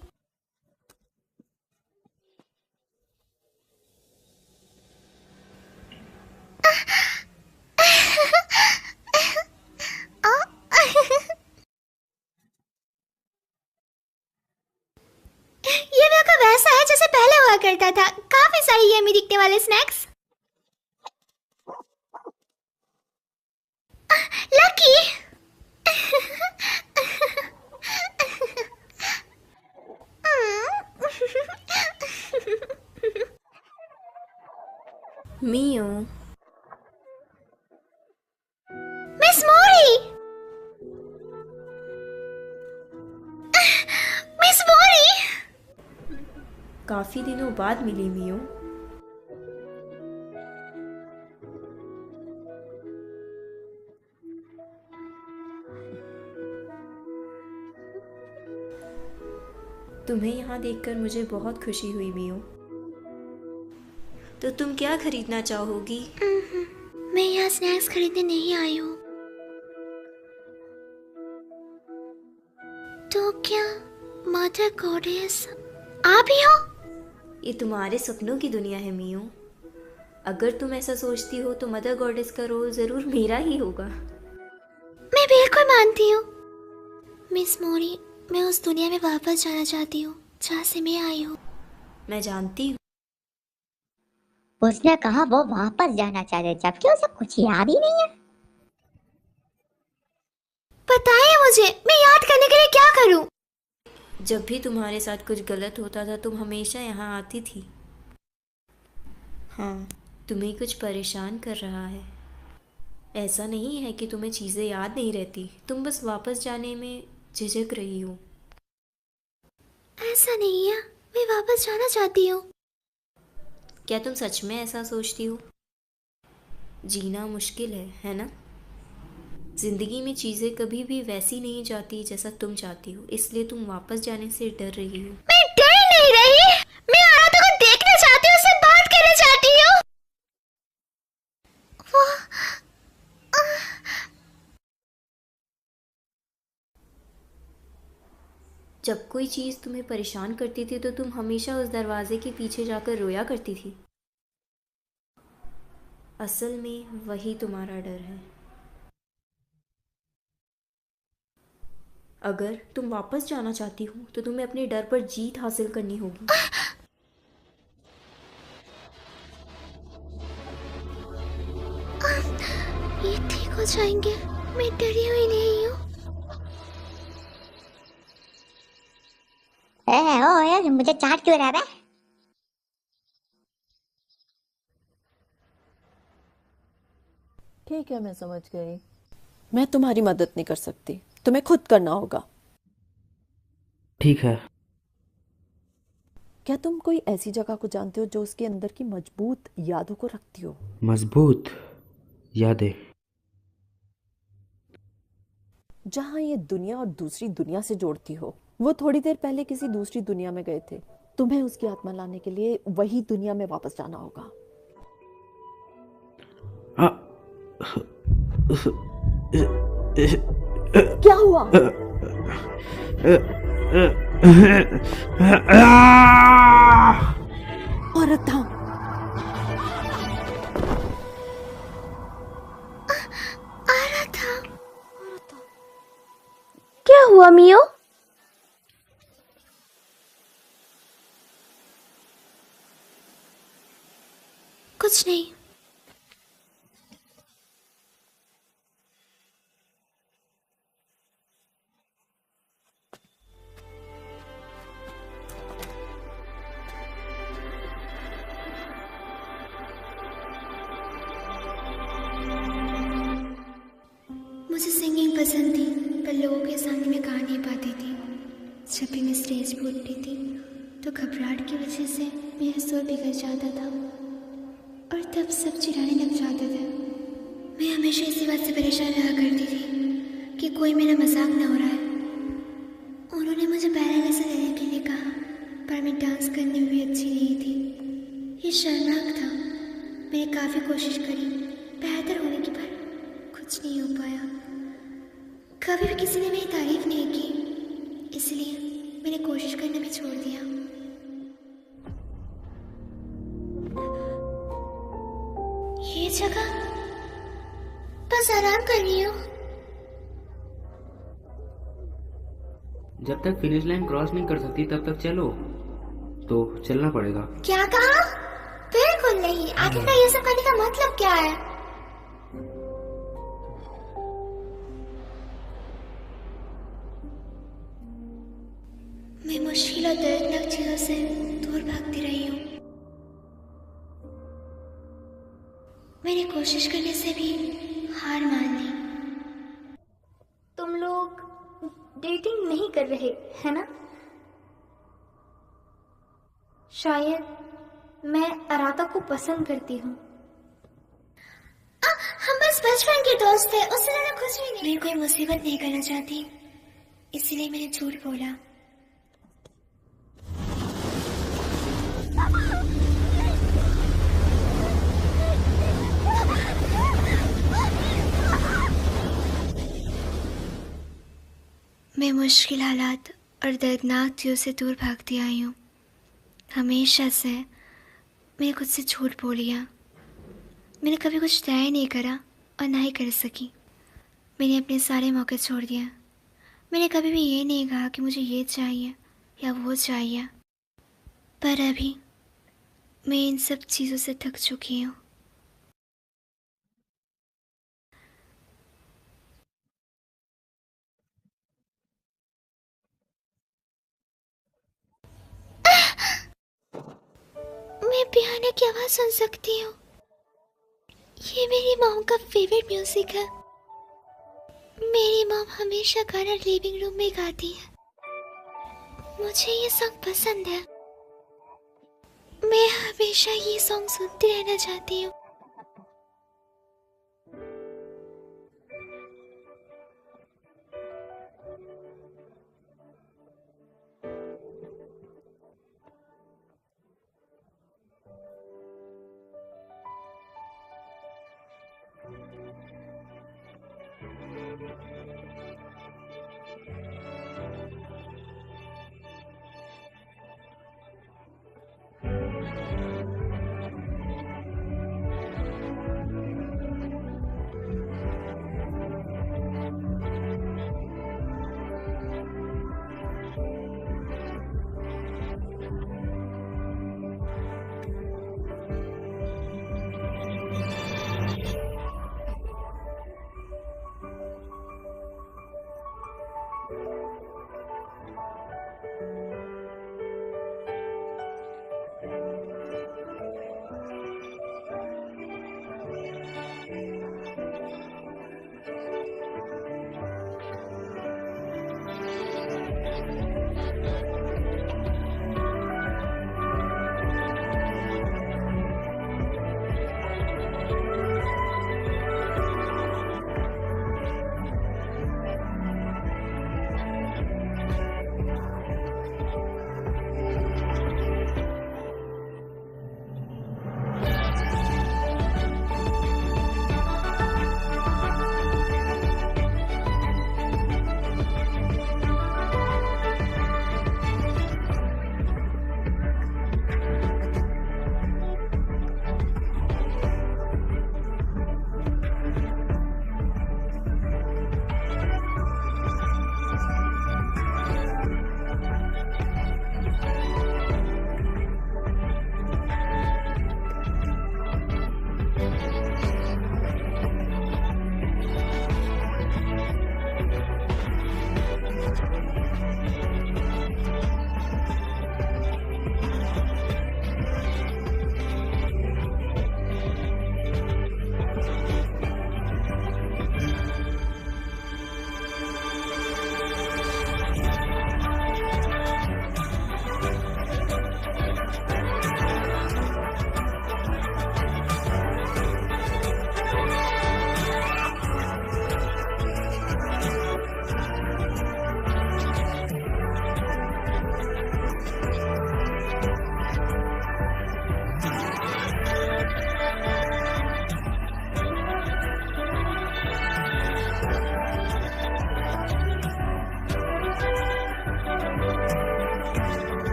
Speaker 1: ये मेरे को वैसा है जैसे पहले हुआ करता था। काफी सारी यम्मी दिखने वाले स्नैक्स। लकी।
Speaker 10: मियो,
Speaker 1: मिस मोरी।
Speaker 10: काफी दिनों बाद मिली मियो। तुम्हें यहाँ देखकर मुझे बहुत खुशी हुई मियो। तो तुम क्या खरीदना चाहोगी?
Speaker 1: मैं यहाँ स्नैक्स खरीदने नहीं आई हूँ। तो क्या मदर गॉडेस आप ही हो?
Speaker 10: ये तुम्हारे सपनों की दुनिया है मियो। अगर तुम ऐसा सोचती हो तो मदर गॉडेस का रोल जरूर मेरा ही होगा।
Speaker 1: मैं बिल्कुल मानती हूँ मिस मोरी। मैं उस दुनिया में वापस जाना चाहती हूँ जहाँ से मैं आई हूँ।
Speaker 10: मैं जानती हूँ।
Speaker 8: उसने कहा वो वापस जाना चाहते जबकि उसे कुछ याद ही नहीं है।
Speaker 1: बताइए मुझे, मैं याद करने के लिए क्या करूँ?
Speaker 10: जब भी तुम्हारे साथ कुछ गलत होता था तुम हमेशा यहाँ आती थी। हाँ, तुम्हें कुछ परेशान कर रहा है। ऐसा नहीं है कि तुम्हें चीज़ें याद नहीं रहती, तुम बस वापस जाने में झिझक रही हो।
Speaker 1: ऐसा नहीं है, मैं वापस जाना चाहती हूँ।
Speaker 10: क्या तुम सच में ऐसा सोचती हो? जीना मुश्किल है ना? जिंदगी में चीज़ें कभी भी वैसी नहीं जाती जैसा तुम चाहती हो, इसलिए तुम वापस जाने से डर रही हो।
Speaker 1: मैं डर नहीं रही, मैं आराधा को देखना चाहती हूँ, उससे बात करना चाहती हूँ। वो
Speaker 10: जब कोई चीज़ तुम्हें परेशान करती थी तो तुम हमेशा उस दरवाजे के पीछे जाकर रोया करती थी। असल में वही तुम्हारा डर है। अगर तुम वापस जाना चाहती हो तो तुम्हें अपने डर पर जीत हासिल करनी होगी।
Speaker 1: ये ठीक हो जाएंगे, मैं डरी हुई नहीं हूँ।
Speaker 8: ओ यार मुझे चाट क्यों रहा है?
Speaker 7: ठीक है, मैं समझ गई। मैं तुम्हारी मदद नहीं कर सकती, तुम्हें खुद करना होगा।
Speaker 4: ठीक है।
Speaker 7: क्या तुम कोई ऐसी जगह को जानते हो जो उसके अंदर की मजबूत यादों को रखती हो?
Speaker 4: मजबूत यादें?
Speaker 7: जहाँ ये दुनिया और दूसरी दुनिया से जोड़ती हो। वो थोड़ी देर पहले किसी दूसरी दुनिया में गए थे, तुम्हें उसकी आत्मा लाने के लिए वही दुनिया में वापस जाना होगा। क्या हुआ? औरत था।
Speaker 9: क्या हुआ मियो?
Speaker 1: कुछ नहीं। मुझे सिंगिंग पसंद थी, पर लोगों के सामने मैं गा नहीं पाती थी। जब भी मैं स्टेज पर उठती थी तो घबराहट की वजह से मेरा सुर बिगड़ जाता था और तब सब चिल्लाने लग जाते थे। मैं हमेशा इसी बात से परेशान रहा करती थी कि कोई मेरा मजाक ना हो रहा है। उन्होंने मुझे बैले लेसन लेने के लिए कहा, पर मैं डांस करने में भी अच्छी नहीं थी। ये शर्मनाक था। मैंने काफ़ी कोशिश करी बेहतर होने की, पर कुछ नहीं हो पाया। कभी भी किसी ने मेरी तारीफ नहीं की, इसलिए मैंने कोशिश करना भी छोड़ दिया। ये जगह बस आराम कर रही हूँ।
Speaker 4: जब तक फिनिश लाइन क्रॉस नहीं कर सकती तब तक चलो। तो चलना पड़ेगा।
Speaker 1: क्या कहा? बिल्कुल नहीं। आखिरकार ये सब करने का मतलब क्या है? मैं मुश्किल और दर्दनाक चीजों से दूर भागती रही हूँ। मैंने कोशिश करने से भी हार मान ली।
Speaker 6: तुम लोग डेटिंग नहीं कर रहे है ना? शायद मैं अराता को पसंद करती हूँ।
Speaker 1: हम बस बचपन के दोस्त थे, उससे ज्यादा कुछ भी नहीं। मैं कोई मुसीबत नहीं करना चाहती, इसलिए मैंने झूठ बोला। मैं मुश्किल हालात और दर्दनाक चीज़ों से दूर भागती आई हूँ। हमेशा से मैंने खुद से झूठ बोल लिया। मैंने कभी कुछ तय नहीं करा और ना ही कर सकी। मैंने अपने सारे मौके छोड़ दिया। मैंने कभी भी ये नहीं कहा कि मुझे ये चाहिए या वो चाहिए। पर अभी मैं इन सब चीज़ों से थक चुकी हूँ। मैं पियानो की आवाज़ सुन सकती हूँ। ये मेरी मॉम का फेवरेट म्यूजिक है। मेरी मॉम हमेशा गाना लिविंग रूम में गाती है। मुझे ये सॉन्ग पसंद है। मैं हमेशा ये सॉन्ग सुनती रहना चाहती हूँ।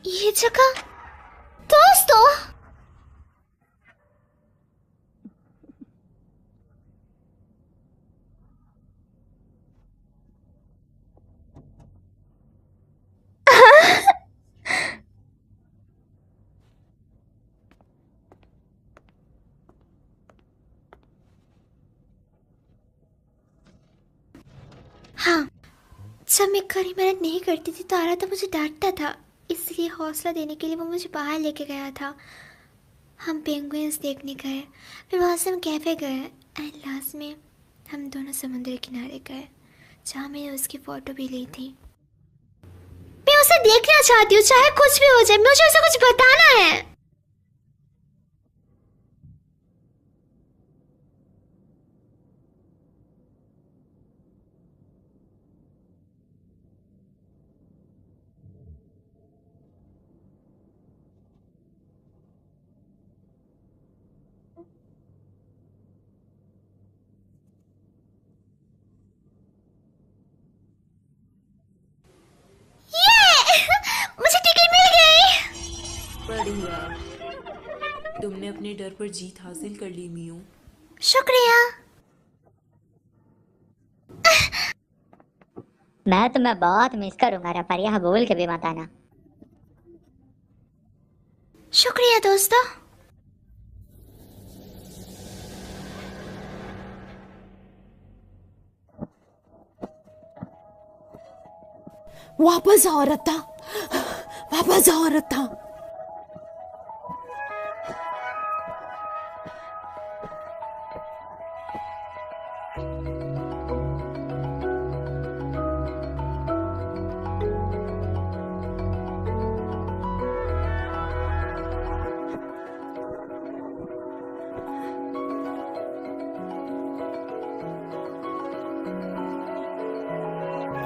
Speaker 1: ये जगह दोस्तों। हाँ, जब मैं कड़ी मेहनत नहीं करती थी तो आराधा मुझे डांटता था, इसलिए हौसला देने के लिए वो मुझे बाहर लेके गया था। हम पेंगुइन्स देखने गए, फिर वहाँ से हम कैफे गए एंड लास्ट में हम दोनों समुद्र किनारे गए जहाँ मैंने उसकी फ़ोटो भी ली थी। मैं उसे देखना चाहती हूँ, चाहे कुछ भी हो जाए, मुझे उसे कुछ बताना है। मुझे टिकट मिल गई।
Speaker 10: बढ़िया, तुमने अपने डर पर जीत हासिल कर ली मियो।
Speaker 1: शुक्रिया।
Speaker 8: मैं तुम्हें बहुत मिस करूंगा रे, पर यह बोल के भी मत आना।
Speaker 1: शुक्रिया दोस्तों।
Speaker 7: वापस आओ रत्ता, वापस आओ रत्ता।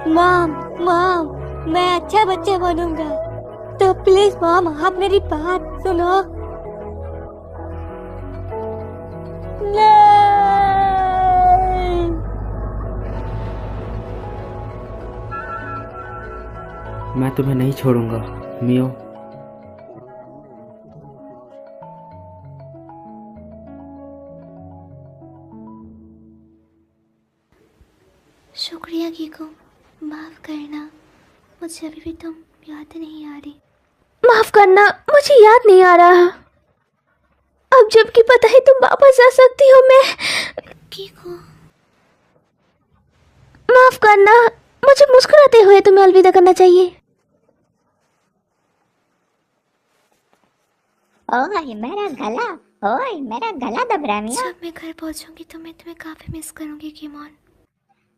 Speaker 6: मॉम, मॉम, मैं अच्छा बच्चा बनूंगा, तो प्लीज मॉम आप मेरी बात सुनो। नहीं।
Speaker 4: मैं तुम्हें नहीं छोड़ूंगा मियो।
Speaker 1: शुक्रिया कीको, माफ करना, मुझे अभी भी तुम याद नहीं आ रही।
Speaker 9: माफ करना, मुझे याद नहीं आ रहा। अब जबकि पता है तुम वापस आ सकती हो, मैं
Speaker 1: कीको,
Speaker 9: माफ करना, मुझे मुस्कुराते हुए तुम्हें अलविदा करना चाहिए।
Speaker 8: ओए मेरा गला, ओए मेरा गला दब रहा है मिया।
Speaker 1: जब मैं घर पहुंचूंगी तो मैं तुम्हें काफी मिस करूंगी कीमोन।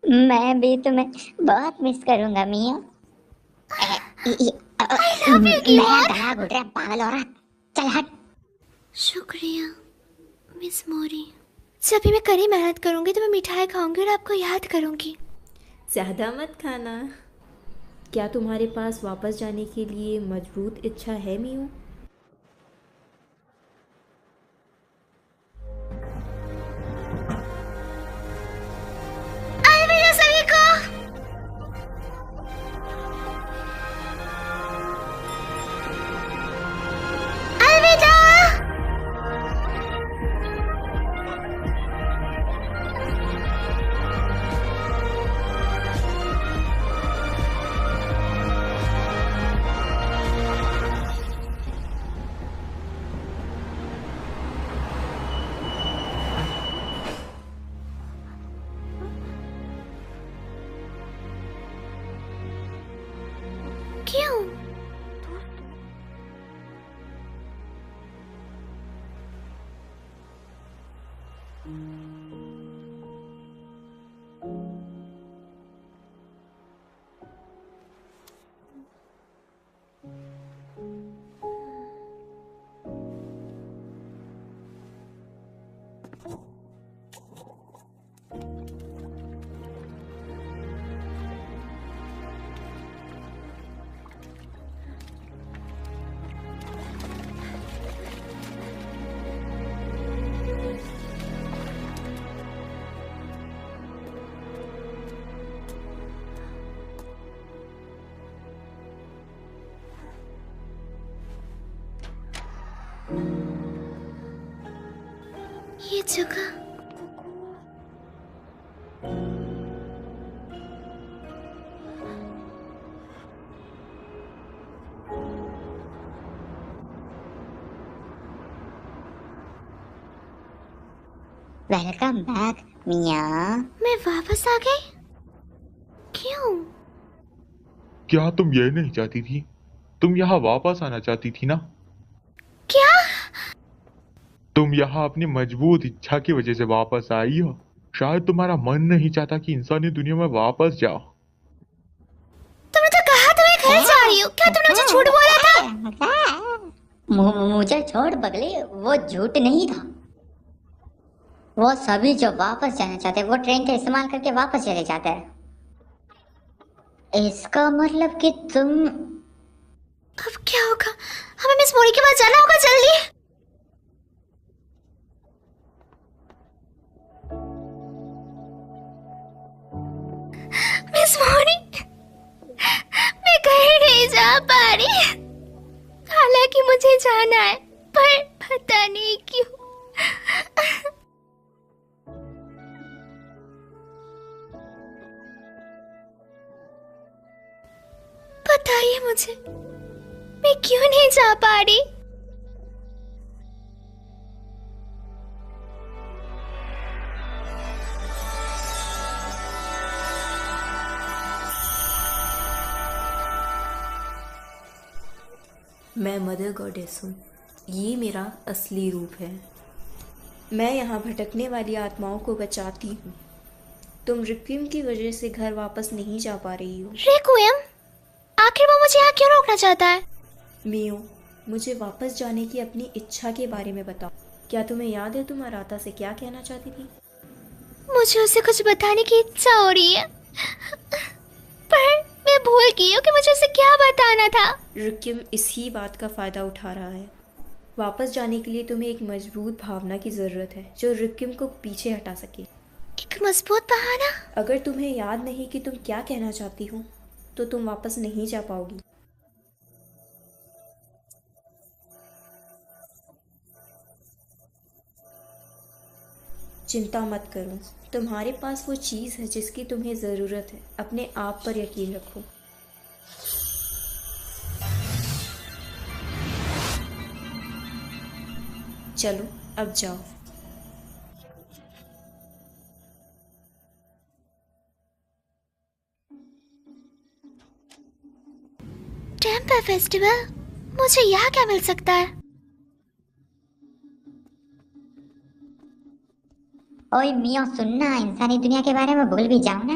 Speaker 8: मैं भी तुम्हें बहुत मिस करूंगा मिया। मेरा गला घुट रहा है, पागल औरत, चल हट।
Speaker 1: शुक्रिया मिस मोरी। जब भी मैं कड़ी मेहनत करूंगी तो मैं मिठाई खाऊंगी और आपको याद करूंगी।
Speaker 10: ज़्यादा मत खाना। क्या तुम्हारे पास वापस जाने के लिए मजबूत इच्छा है मियो?
Speaker 1: अलविदा सभी को। अलविदा। क्यों? ये जगह
Speaker 8: वेलकम बैक मिया।
Speaker 1: मैं वापस आ गई? क्यों?
Speaker 2: क्या तुम ये नहीं चाहती थी? तुम यहाँ वापस आना चाहती थी ना?
Speaker 1: क्या?
Speaker 2: तुम यहाँ अपनी मजबूत इच्छा की वजह से वापस आई हो। शायद तुम्हारा मन नहीं चाहता कि इंसानी दुनिया में वापस जाओ।
Speaker 1: तुमने तो कहा तुम घर जा रही हो, क्या तुमने मुझे झूठ बोला था?
Speaker 8: मुझे छोड़ पगली, वो झूठ नहीं था। वो सभी जो वापस जाना चाहते हैं वो ट्रेन का इस्तेमाल करके वापस चले जाते हैं। इसका मतलब कि तुम
Speaker 1: अब क्या होगा? हमें मिस मोरी के पास जाना होगा जल्दी। मिस मोरी, मैं कहीं नहीं जा पा रही। हालांकि मुझे जाना है, पर पता नहीं क्यों। बताइए मुझे, मैं क्यों नहीं जा पा रही?
Speaker 10: मैं मदर गॉडेस हूँ। ये मेरा असली रूप है। मैं यहाँ भटकने वाली आत्माओं को बचाती हूँ। तुम रिक्विम की वजह से घर वापस नहीं जा पा रही हो।
Speaker 1: रिक्विम? आखिर वो मुझे यहाँ क्यों रोकना चाहता है?
Speaker 10: मियो, मुझे वापस जाने की अपनी इच्छा के बारे में बताओ। क्या तुम्हें याद है तुम अराता से क्या कहना चाहती थी?
Speaker 1: मुझे उसे कुछ बताने की इच्छा हो रही है, पर मैं भूल गई हूँ कि मुझे उसे क्या बताना था।
Speaker 10: रिक्विम इसी बात का फायदा उठा रहा है। वापस जाने के लिए तुम्हें एक मजबूत भावना की जरूरत है जो रिक्विम को पीछे हटा सके।
Speaker 1: एक मजबूत बहाना?
Speaker 10: अगर तुम्हें याद नहीं कि तुम क्या कहना चाहती हो तो तुम वापस नहीं जा पाओगी। चिंता मत करो, तुम्हारे पास वो चीज़ है जिसकी तुम्हें ज़रूरत है। अपने आप पर यकीन रखो। चलो अब जाओ।
Speaker 1: Temple festival? मुझे यहाँ क्या मिल सकता है?
Speaker 8: ओए मिया सुनना, इंसानी दुनिया के बारे में भूल भी जाओ ना।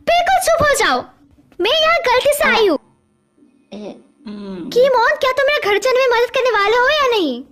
Speaker 1: बिल्कुल चुप हो जाओ, मैं यहाँ गलती से आई हूँ। कीमोन, क्या तुम मेरे घर जाने में मदद करने वाले हो या नहीं?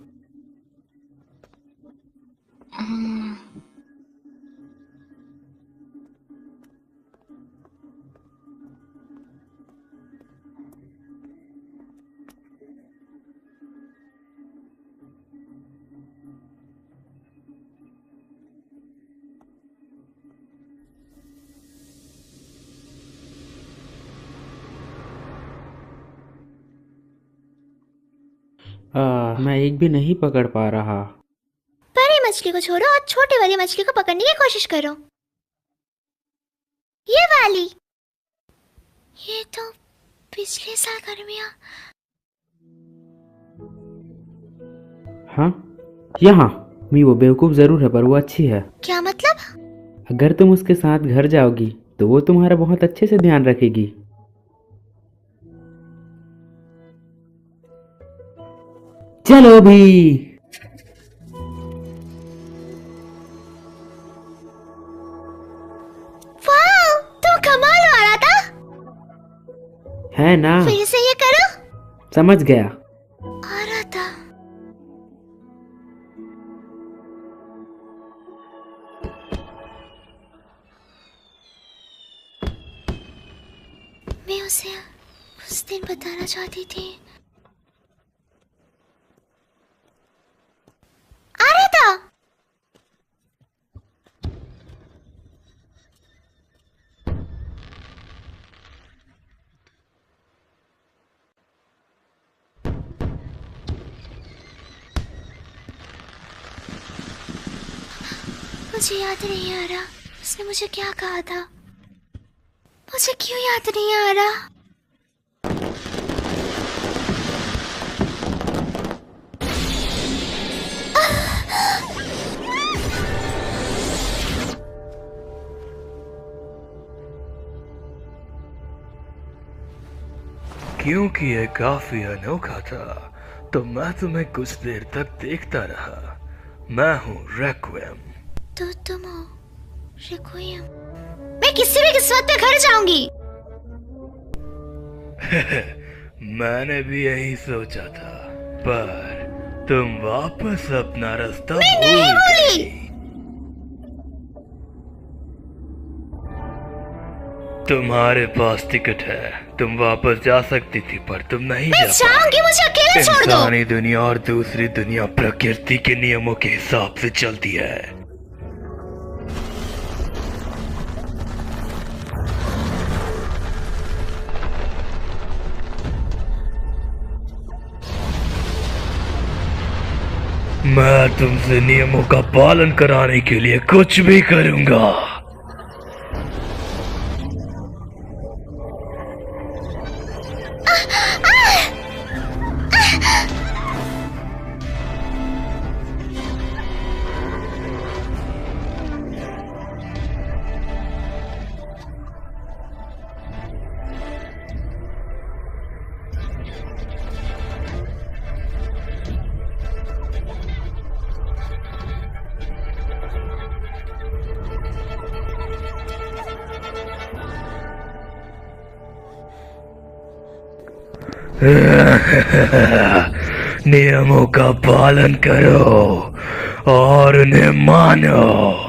Speaker 4: मैं एक भी नहीं पकड़ पा रहा।
Speaker 1: बड़ी मछली को छोड़ो और छोटी वाली मछली को पकड़ने की कोशिश करो। ये वाली। ये तो पिछले साल गर्मियाँ।
Speaker 4: हाँ, यहाँ मी वो बेवकूफ़ ज़रूर है पर वो अच्छी है।
Speaker 1: क्या मतलब?
Speaker 4: अगर तुम उसके साथ घर जाओगी तो वो तुम्हारा बहुत अच्छे से ध्यान रखेगी। चलो भी।
Speaker 1: वाह, तुम कमाल हो रहा था।
Speaker 4: है ना?
Speaker 1: फिर से ये करो।
Speaker 4: समझ गया।
Speaker 1: आ रहा था। मैं उसे उस दिन बताना चाहती थी। आ रहा था। मुझे याद नहीं आ रहा उसने मुझे क्या कहा था। मुझे क्यों याद नहीं आ रहा?
Speaker 11: क्योंकि ये काफी अनोखा था तो मैं तुम्हें कुछ देर तक देखता रहा। मैं हूँ रेक्विएम।
Speaker 1: तो तुम हो रेक्विएम? मैं किसी भी किस्मत में घर जाऊंगी।
Speaker 11: मैंने भी यही सोचा था पर तुम वापस अपना रास्ता
Speaker 1: मैं नहीं
Speaker 11: भूल गई। तुम्हारे पास टिकट है, तुम वापस जा सकती थी पर तुम नहीं जा पाई।
Speaker 1: जाऊंगी, मुझे अकेले छोड़ दो।
Speaker 11: इंसानी दुनिया और दूसरी दुनिया प्रकृति के नियमों के हिसाब से चलती है। मैं तुमसे नियमों का पालन कराने के लिए कुछ भी करूंगा। नियमों का पालन करो और उन्हें मानो।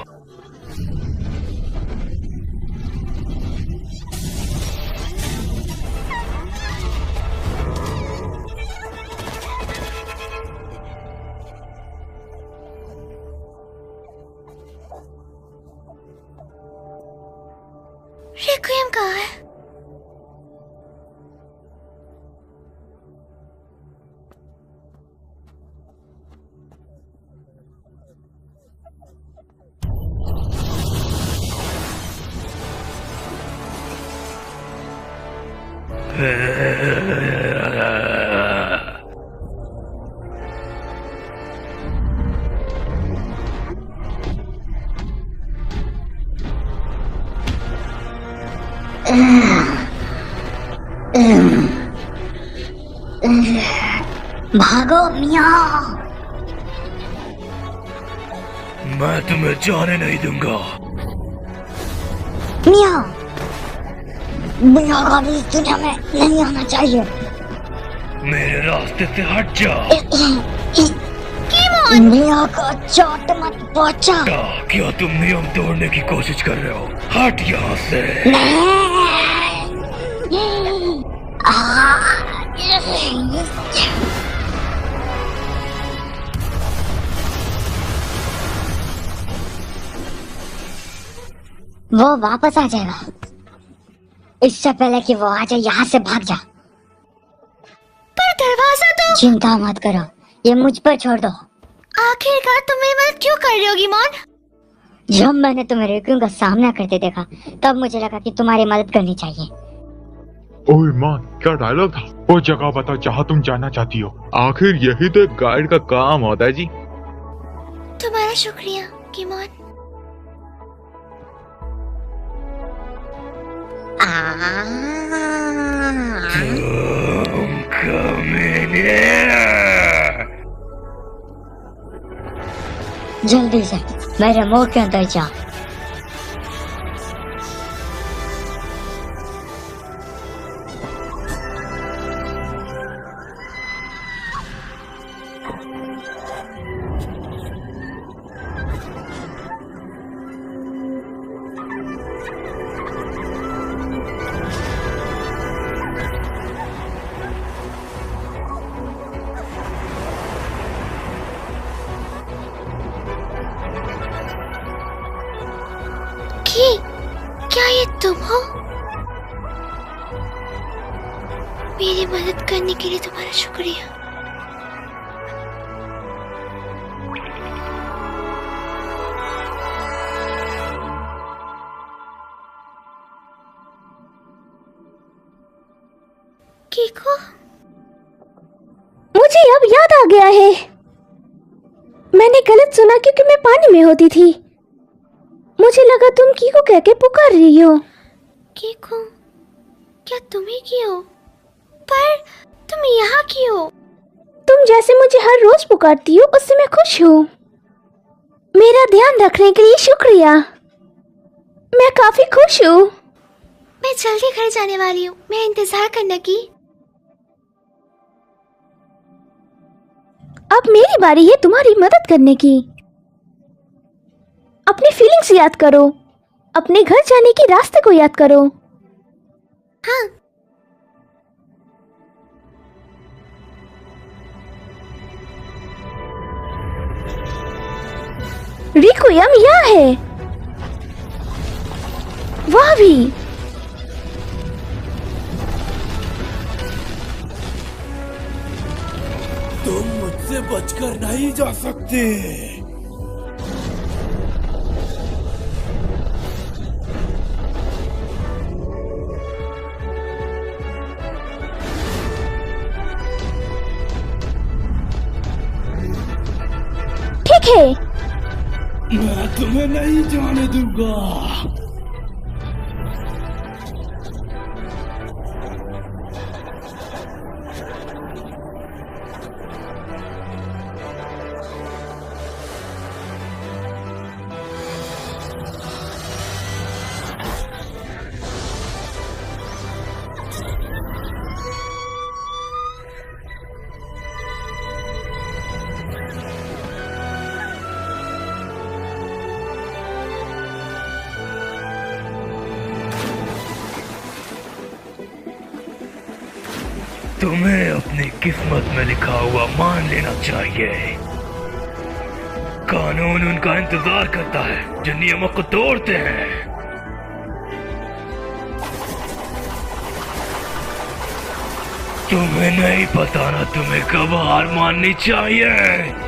Speaker 1: रेक्विएम कहाँ है?
Speaker 8: भागो मियाँ।
Speaker 11: मैं तुम्हें जाने नहीं दूंगा।
Speaker 8: मियाँ, मियाँ को भी इस दुनिया में नहीं आना चाहिए।
Speaker 11: मेरे रास्ते से हट जा।
Speaker 8: मियाँ को चोट मत पहुंचा।
Speaker 11: क्या तुम नियम तोड़ने की कोशिश कर रहे हो? हट यहाँ से।
Speaker 8: वो वापस आ जाएगा। इससे पहले कि वो आ जाए यहाँ से भाग जा।
Speaker 1: पर दरवाजा तो।
Speaker 8: चिंता मत करो, ये मुझ पर छोड़ दो।
Speaker 1: आखिरकार तुम मेरी मदद क्यों कर रही हो गिमोन?
Speaker 8: जब मैंने तुम्हें रेक्विएम का सामना करते देखा तब मुझे लगा कि तुम्हारी मदद करनी चाहिए।
Speaker 2: ओह ईमान, क्या डायलॉग था। वो जगह बताओ जहाँ तुम जाना चाहती हो। आखिर यही तो एक गाइड का काम होता है जी।
Speaker 1: तुम्हारा शुक्रिया गिमोन।
Speaker 8: जल्दी से मेरे मुंह के अंदर जा।
Speaker 1: क्या ये तुम हो? मेरी मदद करने के लिए तुम्हारा शुक्रिया।
Speaker 9: है? मैंने गलत सुना क्योंकि मैं पानी में होती थी। मुझे लगा तुम कीको कह के पुकार रही हो।
Speaker 1: कीको? क्या तुम ही की हो? पर तुम यहाँ की हो?
Speaker 9: तुम जैसे मुझे हर रोज पुकारती हो उससे मैं खुश हूँ। मेरा ध्यान रखने के लिए शुक्रिया। मैं काफी खुश हूँ।
Speaker 1: मैं जल्दी घर जाने वाली हूँ। मैं इंतजार करने की।
Speaker 9: अब मेरी बारी है तुम्हारी मदद करने की। अपनी फीलिंग्स याद करो। अपने घर जाने के रास्ते को याद करो।
Speaker 1: हाँ।
Speaker 9: रिक्वियम यहाँ है। वह भी।
Speaker 12: तुम मुझसे बचकर नहीं जा सकते।
Speaker 9: ठीक है।
Speaker 12: मैं तुम्हें नहीं जाने दूंगा।
Speaker 11: तुम्हें अपनी किस्मत में लिखा हुआ मान लेना चाहिए। कानून उनका इंतजार करता है जो नियमों को तोड़ते हैं। तुम्हें नहीं पता ना तुम्हें कब हार माननी चाहिए।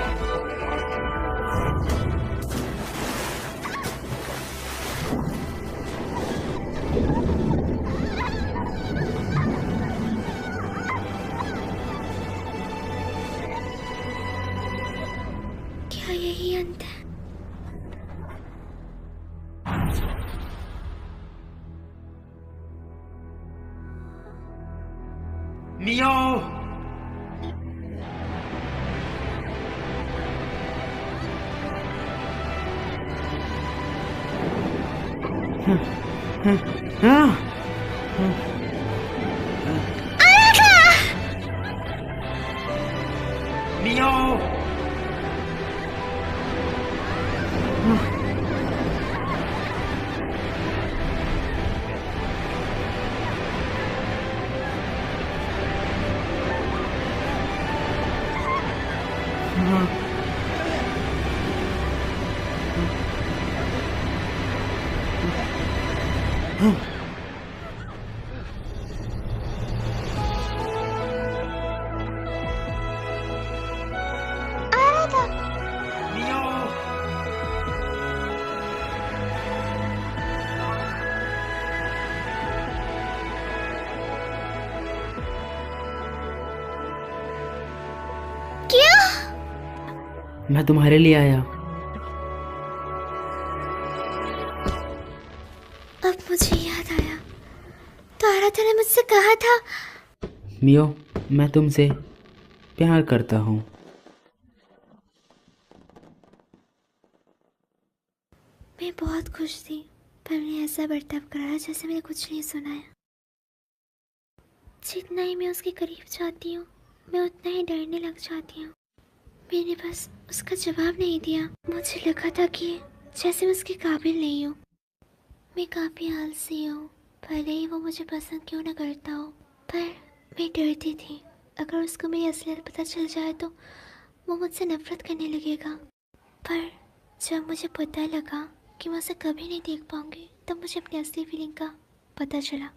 Speaker 1: क्या यही अंत है?
Speaker 12: मियो। मियो।
Speaker 4: मैं तुम्हारे लिए आया।
Speaker 1: अब मुझे याद आया, तो आराधना ने मुझसे कहा था।
Speaker 4: मियो, मैं तुमसे प्यार करता हूँ।
Speaker 1: मैं बहुत खुश थी, पर मैंने ऐसा बर्ताव करा जैसे मैंने कुछ नहीं सुनाया। जितना ही मैं उसके करीब जाती हूँ, मैं उतना ही डरने लग जाती हूँ। मैंने बस उसका जवाब नहीं दिया। मुझे लगा था कि जैसे मैं उसके काबिल नहीं हूँ। मैं काफ़ी आलसी हूँ, भले ही वो मुझे पसंद क्यों ना करता हो, पर मैं डरती थी अगर उसको मेरी असलियत पता चल जाए तो वो मुझसे नफरत करने लगेगा। पर जब मुझे पता लगा कि मैं उसे कभी नहीं देख पाऊंगी, तब मुझे अपनी असली फीलिंग का पता चला।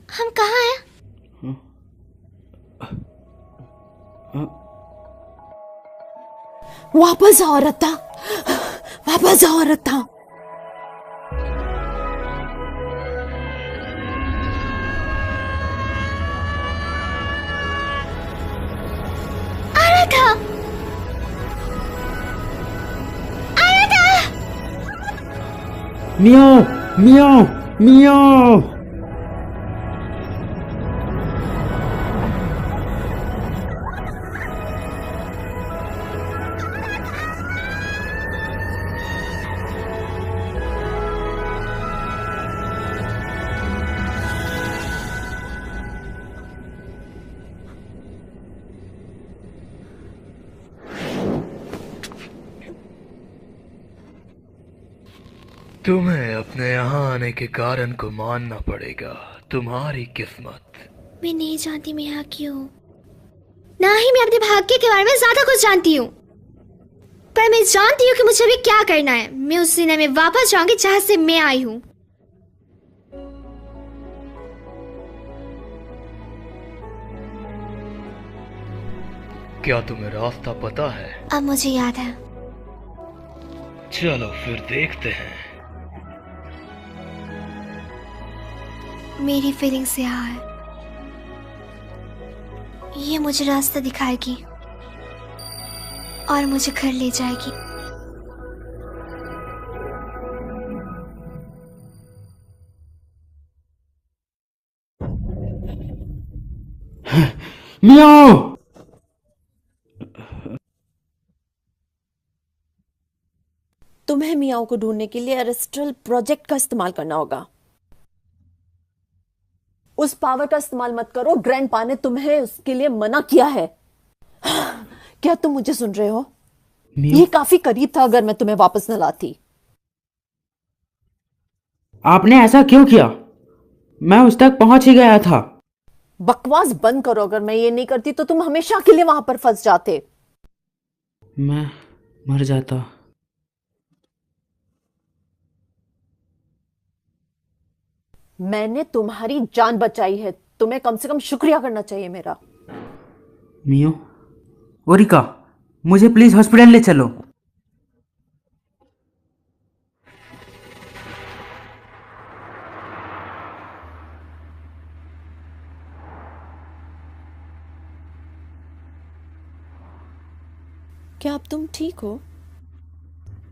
Speaker 1: हम कहाँ हैं?
Speaker 7: वापस आओ रत्ता, वापस आओ अराथा।
Speaker 1: अराथा, अराथा,
Speaker 4: मियाओ मियाओ मियाओ।
Speaker 11: तुम्हें अपने यहाँ आने के कारण को मानना पड़ेगा। तुम्हारी किस्मत।
Speaker 1: मैं नहीं जानती मैं यहाँ क्यों, ना ही मैं अपने भाग्य के बारे में ज्यादा कुछ जानती हूँ, पर मैं जानती हूँ कि मुझे अभी क्या करना है। मैं उस दुनिया में वापस जाऊंगी जहाँ से मैं आई हूँ।
Speaker 11: क्या तुम्हें रास्ता पता है?
Speaker 1: अब मुझे याद है।
Speaker 11: चलो फिर देखते हैं।
Speaker 1: मेरी फीलिंग्स यहाँ है, ये मुझे रास्ता दिखाएगी और मुझे घर ले जाएगी।
Speaker 4: मियाओ।
Speaker 7: तुम्हें मियाओ को ढूंढने के लिए एरेस्ट्रल प्रोजेक्ट का इस्तेमाल करना होगा। उस पावर का इस्तेमाल मत करो, ग्रैंडपा ने तुम्हें उसके लिए मना किया है। क्या तुम मुझे सुन रहे हो? ये काफी करीब था अगर मैं तुम्हें वापस न लाती।
Speaker 4: आपने ऐसा क्यों किया? मैं उस तक पहुंच ही गया था।
Speaker 7: बकवास बंद करो, अगर मैं ये नहीं करती तो तुम हमेशा के लिए वहां पर फंस जाते।
Speaker 4: मैं मर जाता।
Speaker 7: मैंने तुम्हारी जान बचाई है, तुम्हें कम से कम शुक्रिया करना चाहिए मेरा।
Speaker 4: मियो, ओरिका, मुझे प्लीज हॉस्पिटल ले चलो।
Speaker 7: क्या अब तुम ठीक हो?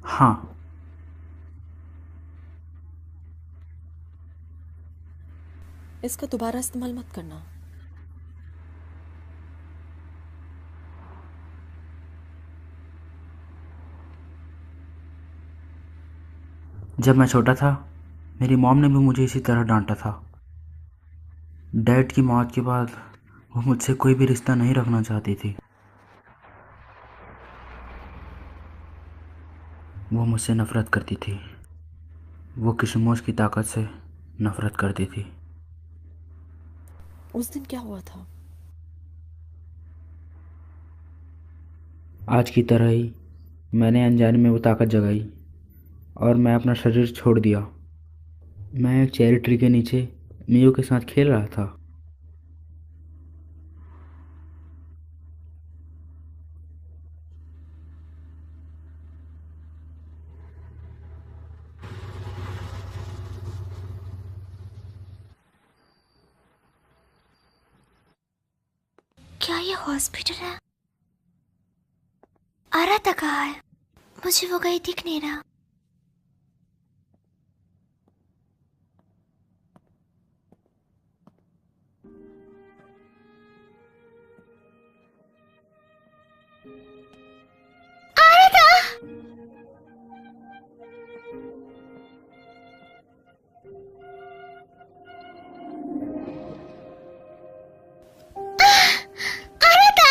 Speaker 4: हाँ।
Speaker 7: इसका दोबारा इस्तेमाल मत करना।
Speaker 4: जब मैं छोटा था मेरी मॉम ने भी मुझे इसी तरह डांटा था। डैड की मौत के बाद वो मुझसे कोई भी रिश्ता नहीं रखना चाहती थी। वो मुझसे नफरत करती थी। वो किशमोश की ताकत से नफरत करती थी।
Speaker 7: उस दिन क्या हुआ था?
Speaker 4: आज की तरह ही मैंने अनजाने में वो ताकत जगाई और मैं अपना शरीर छोड़ दिया। मैं एक चेरी ट्री के नीचे मियो के साथ खेल रहा था।
Speaker 1: क्या ये हॉस्पिटल है? अराथा कहाँ है? मुझे वो कहीं दिख नहीं रहा। अराथा! अराथा!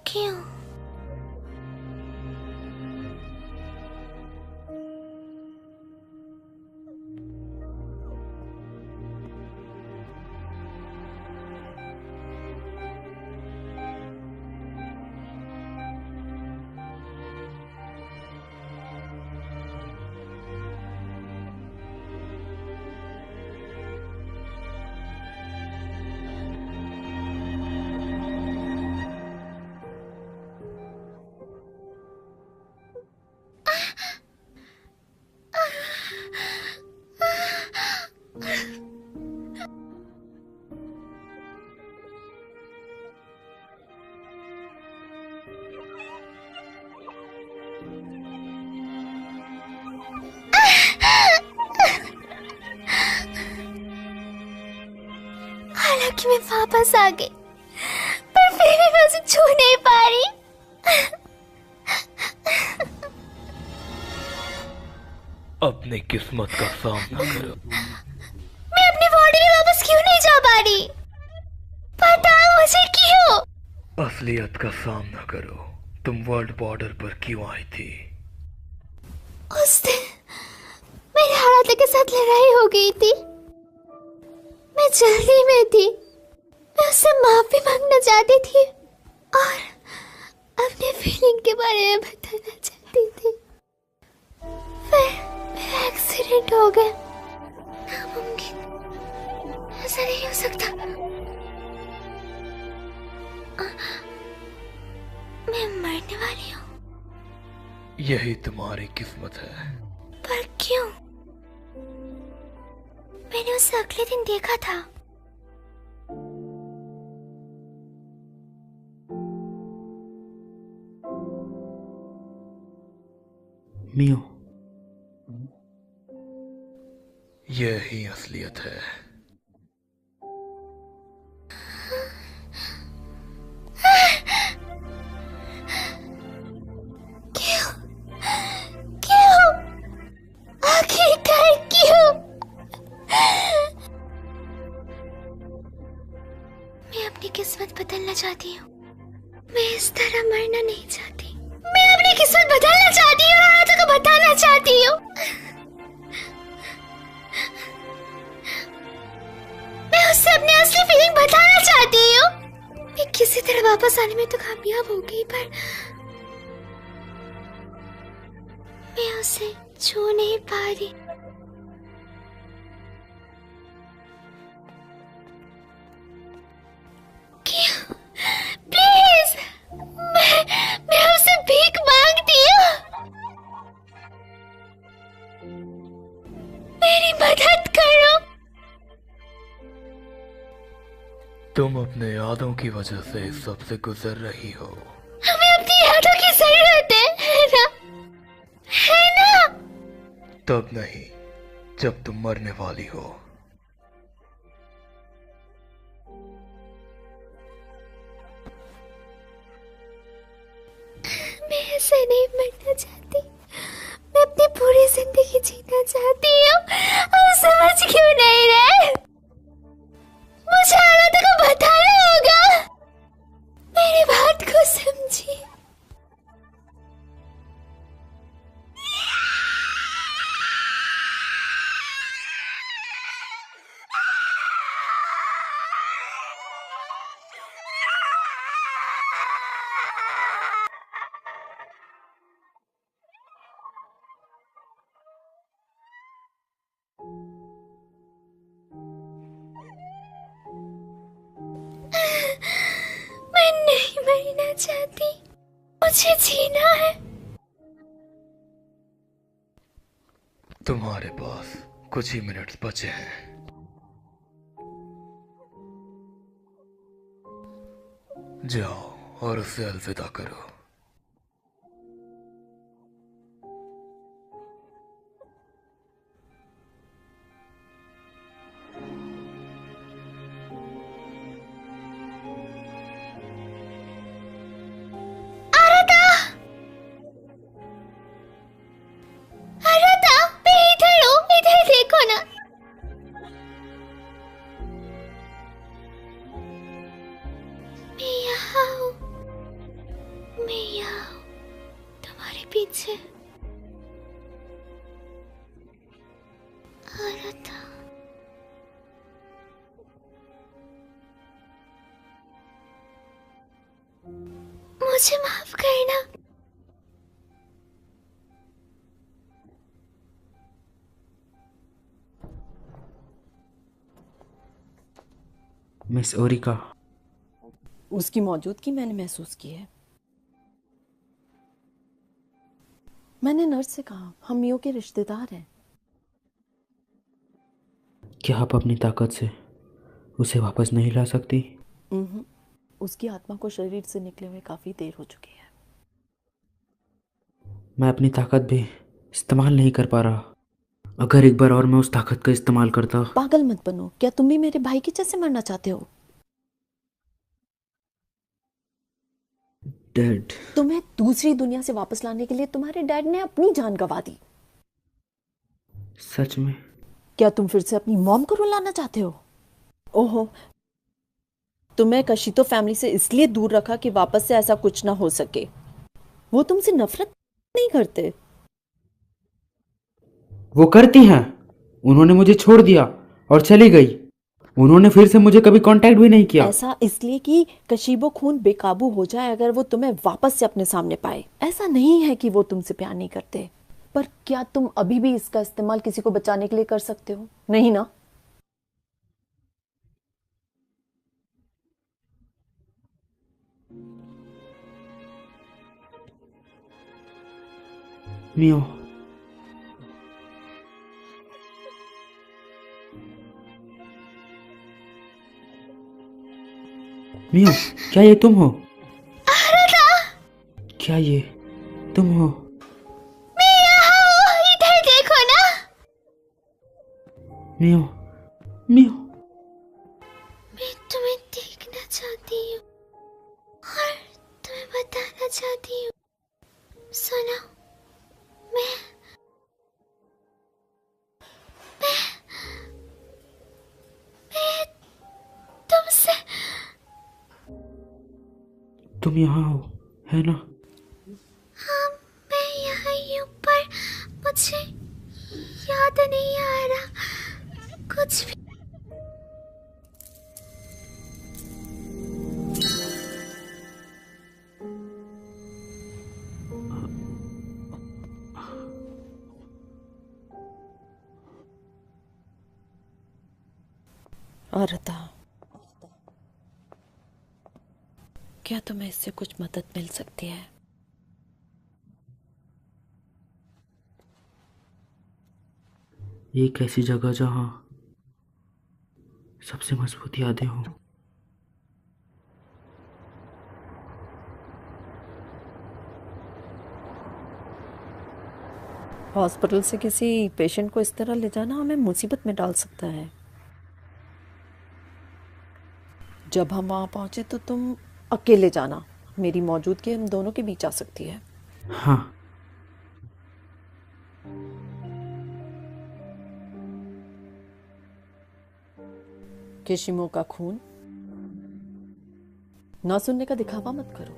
Speaker 1: क्यों? हालांकि मैं वापस आ गई, पर फिर भी मैं उसे छू नहीं पा रही।
Speaker 11: अपनी किस्मत का सामना करो।
Speaker 1: मैं अपनी बॉडी में वापस क्यों नहीं जा पा रही? बताओ मुझे क्यों?
Speaker 11: असलियत का सामना करो। तुम वर्ल्ड बॉर्डर पर क्यों आई थी?
Speaker 1: उस दिन मेरे हालात के साथ लड़ाई हो गई थी। मैं जल्दी में थी। मैं उससे माफी मांगना चाहती थी और अपने फीलिंग के बारे में बताना चाहती थी। फिर मेरा एक्सीडेंट हो गया। नामुमकिन, ऐसा नहीं हो सकता। मैं मरने वाली हूँ।
Speaker 11: यही तुम्हारी किस्मत है।
Speaker 1: पर क्यों? मैंने उसे अगले दिन देखा था।
Speaker 4: मियो,
Speaker 11: यही असलियत है।
Speaker 1: क्यों? क्यों? आखिरकार क्यों? मैं अपनी किस्मत बदलना चाहती हूँ। मैं इस तरह मरना नहीं चाहती। मैं अपनी किस्मत बदलना चाहती हूँ और हालातों को बताना चाहती हूँ। मैं उससे अपनी असली फीलिंग बताना चाहती हूँ। मैं किसी तरह वापस आने में तो कामयाब हो गई, पर मैं उसे छू नहीं पा रही। क्यों? प्लीज, मैं उससे भीख मांगती हूँ। मेरी मदद करो।
Speaker 11: तुम अपने यादों की वजह से इस सब से गुजर रही हो।
Speaker 1: हमें अपनी यादों की जरूरत है ना? है ना?
Speaker 11: तब नहीं जब तुम मरने वाली हो।
Speaker 1: मैं ऐसे नहीं मरना चाहती। मैं अपनी पूरी जिंदगी जीना चाहती हूँ। और समझ क्यों नहीं रहे? मुझे हालातों को बताना होगा। मेरी बात को समझिए। मैं नहीं मरना चाहती। मुझे जीना है।
Speaker 11: तुम्हारे पास कुछ ही मिनट्स बचे हैं। जाओ और उसे अलविदा करो। पीछे आ रहा था। मुझे माफ करना।
Speaker 4: मिस ओरिका,
Speaker 7: उसकी मौजूदगी मैंने महसूस की है। मैंने नर्स से कहा हम मियो के रिश्तेदार हैं।
Speaker 4: क्या आप अपनी ताकत से उसे वापस नहीं ला सकती?
Speaker 7: उसकी आत्मा को शरीर से निकले हुए काफी देर हो चुकी है।
Speaker 4: मैं अपनी ताकत भी इस्तेमाल नहीं कर पा रहा। अगर एक बार और मैं उस ताकत का इस्तेमाल करता।
Speaker 7: पागल मत बनो। क्या तुम भी मेरे भाई की जैसे मरना चाहते हो?
Speaker 4: डैड,
Speaker 7: तुम्हें दूसरी दुनिया से वापस लाने के लिए तुम्हारे डैड ने अपनी जान गंवा दी।
Speaker 4: सच में?
Speaker 7: क्या तुम फिर से अपनी मॉम को रुलाना चाहते हो? ओहो, तुम्हें कशितो फैमिली से इसलिए दूर रखा कि वापस से ऐसा कुछ ना हो सके। वो तुमसे नफरत नहीं करते।
Speaker 4: वो करती हैं। उन्होंने मुझे छोड़ दिया और चली गई। उन्होंने फिर से मुझे कभी कांटेक्ट भी नहीं किया।
Speaker 7: ऐसा इसलिए कि कशीबो खून बेकाबू हो जाए अगर वो तुम्हें वापस से अपने सामने पाए। ऐसा नहीं है कि वो तुमसे प्यार नहीं करते, पर क्या तुम अभी भी इसका इस्तेमाल किसी को बचाने के लिए कर सकते हो? नहीं ना?
Speaker 4: मियो, मियो, क्या ये तुम हो? क्या ये तुम हो?
Speaker 1: मैं यहाँ हूँ, इधर देखो ना।
Speaker 4: मियो, मियो,
Speaker 1: मैं तुम्हें देखना चाहती हूँ और तुम्हें बताना चाहती हूँ। सुनो, मैं तुमसे।
Speaker 4: तुम यहाँ हो, है ना?
Speaker 1: हाँ, मैं यहाँ ही हूँ, पर मुझे याद नहीं आ रहा कुछ भी।
Speaker 7: आरता, क्या तुम्हें इससे कुछ मदद मिल सकती है?
Speaker 4: एक ऐसी जगह जहाँ सबसे मजबूत यादें हो।
Speaker 7: हॉस्पिटल से किसी पेशेंट को इस तरह ले जाना हमें मुसीबत में डाल सकता है। जब हम वहां पहुंचे तो तुम अकेले जाना। मेरी मौजूदगी हम दोनों के बीच आ सकती है।
Speaker 4: हाँ।
Speaker 7: केशिमो का खून ना सुनने का दिखावा मत करो।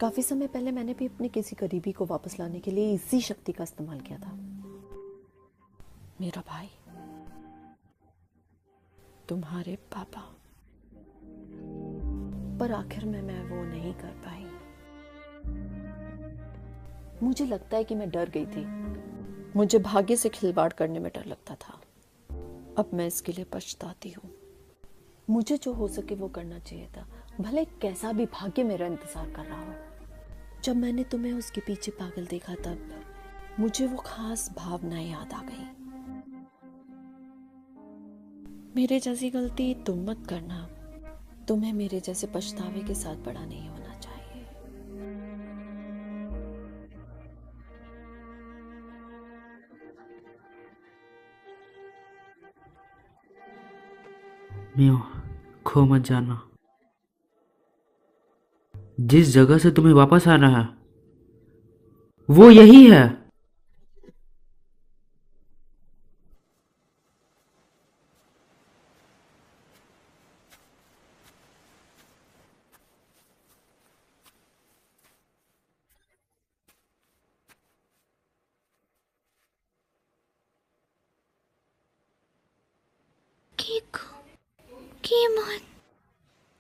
Speaker 7: काफी समय पहले मैंने भी अपने किसी करीबी को वापस लाने के लिए इसी शक्ति का इस्तेमाल किया था। मेरा भाई, तुम्हारे पापा, पर आखिर में मैं वो नहीं कर पाई। मुझे लगता है कि मैं डर गई थी। मुझे भाग्य से खिलवाड़ करने में डर लगता था। अब मैं इसके लिए पछताती हूँ। मुझे जो हो सके वो करना चाहिए था, भले कैसा भी भाग्य मेरा इंतजार कर रहा हो। जब मैंने तुम्हें उसके पीछे पागल देखा तब मुझे वो खास भावनाएं याद आ गई। मेरे जैसी गलती तुम मत करना। तुम्हें मेरे जैसे पछतावे के साथ बड़ा नहीं होना चाहिए।
Speaker 4: मियो, खो मत जाना। जिस जगह से तुम्हें वापस आना है वो यही है।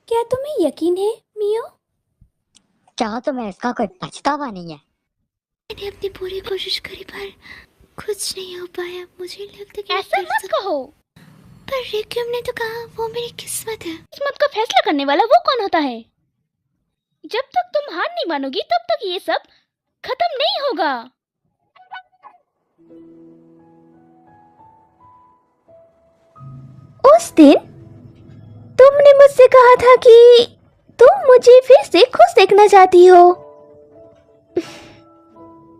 Speaker 9: क्या तुम्हें यकीन है मियो?
Speaker 8: क्या तुम्हें इसका कोई पछतावा नहीं है?
Speaker 1: मैंने अपनी पूरी कोशिश करी पर कुछ नहीं हो पाया। मुझे लगता है कि
Speaker 9: ऐसा मत कहो।
Speaker 1: पर रिक्यूम ने तो कहा वो मेरी किस्मत है।
Speaker 9: किस्मत का फैसला करने वाला वो कौन होता है? जब तक तुम हार नहीं मानोगी तब तक ये सब खत्म नहीं होगा। उस दिन तुमने मुझसे कहा था कि तुम मुझे फिर से खुश देखना चाहती हो।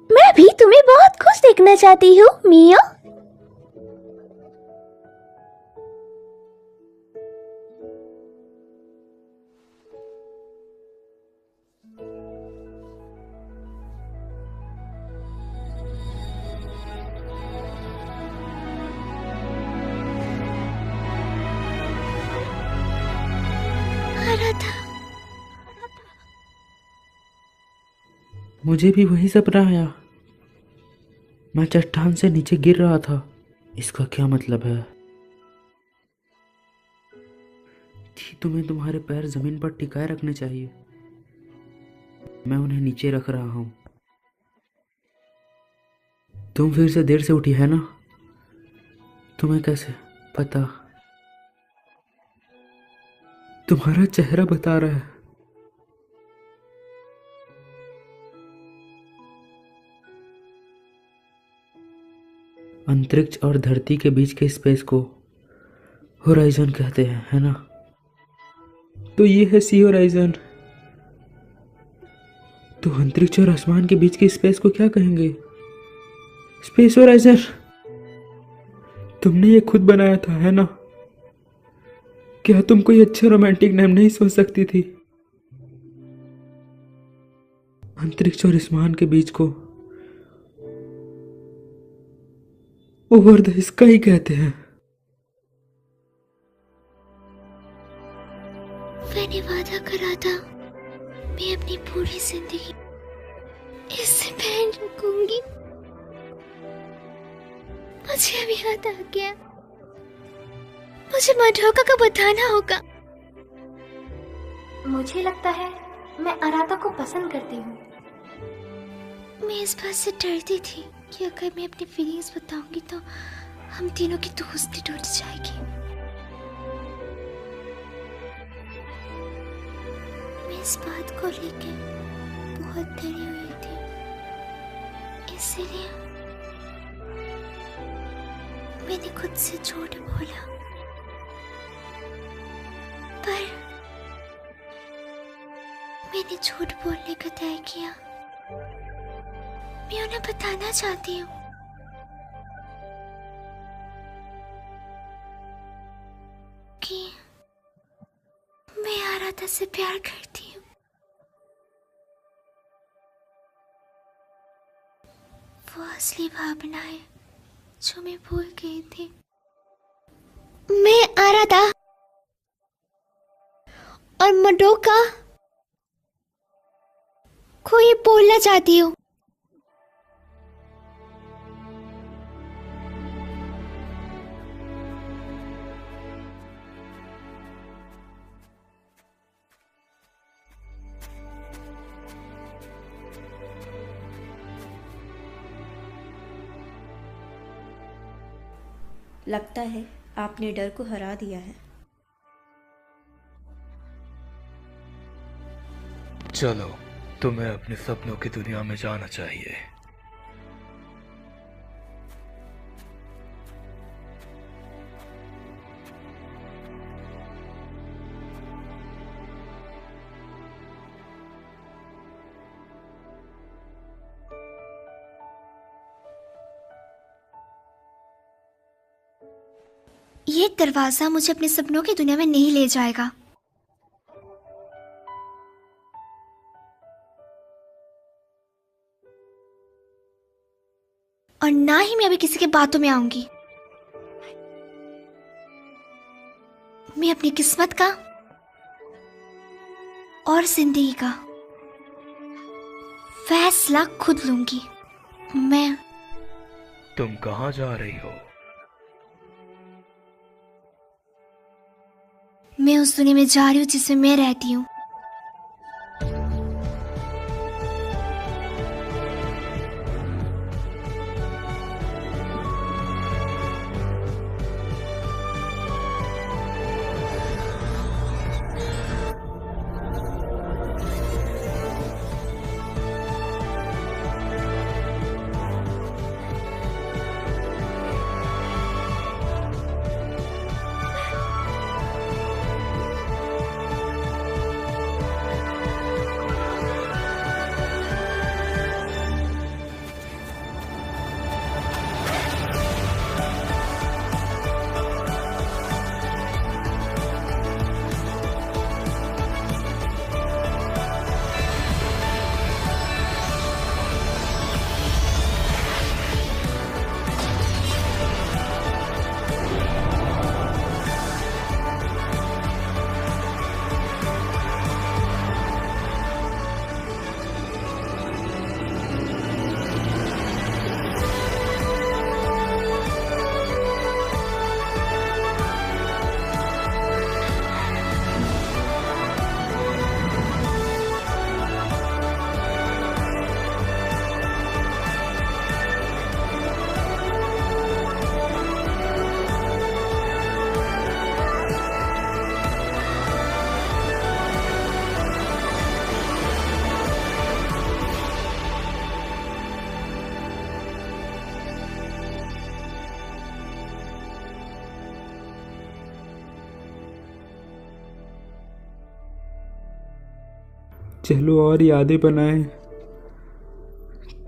Speaker 9: मैं भी तुम्हें बहुत खुश देखना चाहती हूँ मिया।
Speaker 4: मुझे भी वही सपना आया। मैं चट्टान से नीचे गिर रहा था। इसका क्या मतलब है कि तुम्हें तुम्हारे पैर जमीन पर टिकाए रखने चाहिए। मैं उन्हें नीचे रख रहा हूं। तुम फिर से देर से उठी है ना? तुम्हें कैसे पता? तुम्हारा चेहरा बता रहा है। अंतरिक्ष और धरती के बीच के स्पेस को होराइजन कहते हैं, है ना? तो ये है सी होराइजन। तो अंतरिक्ष और आसमान के बीच के स्पेस को क्या कहेंगे? Space horizon. तुमने ये खुद बनाया था, है ना? क्या तुम कोई अच्छा रोमांटिक नाम नहीं सोच सकती थी? अंतरिक्ष और आसमान के बीच को ओवर द स्काई कहते हैं।
Speaker 1: मैंने वादा करा था मैं अपनी पूरी जिंदगी इससे पहन रखूंगी। मुझे अभी याद आ गया। मुझे मडोका को बताना होगा।
Speaker 6: मुझे लगता है मैं अराता को पसंद करती हूँ।
Speaker 1: मैं इस बात से डरती थी कि अगर मैं अपनी फीलिंग्स बताऊंगी तो हम तीनों की दोस्ती टूट जाएगी। मैं इस बात को लेके बहुत डरी हुई थी, इसलिए मैंने खुद से झूठ बोला। पर मैंने झूठ बोलने का तय किया। मैं उन्हें बताना चाहती हूँ कि मैं आराधा से प्यार करती हूँ। वो असली भावना है जो मैं भूल गई थी। मैं आराधा और मडोका को ये बोलना चाहती हूँ।
Speaker 10: लगता है आपने डर को हरा दिया है।
Speaker 11: चलो, तुम्हें अपने सपनों की दुनिया में जाना चाहिए।
Speaker 1: ये दरवाजा मुझे अपने सपनों की दुनिया में नहीं ले जाएगा। और ना ही मैं अभी किसी के बातों में आऊंगी। मैं अपनी किस्मत का और जिंदगी का फैसला खुद लूंगी।
Speaker 11: तुम कहाँ जा रही हो?
Speaker 1: मैं उस दुनिया में जा रही हूँ जिसमें मैं रहती हूँ।
Speaker 4: चलो और यादें बनाएं,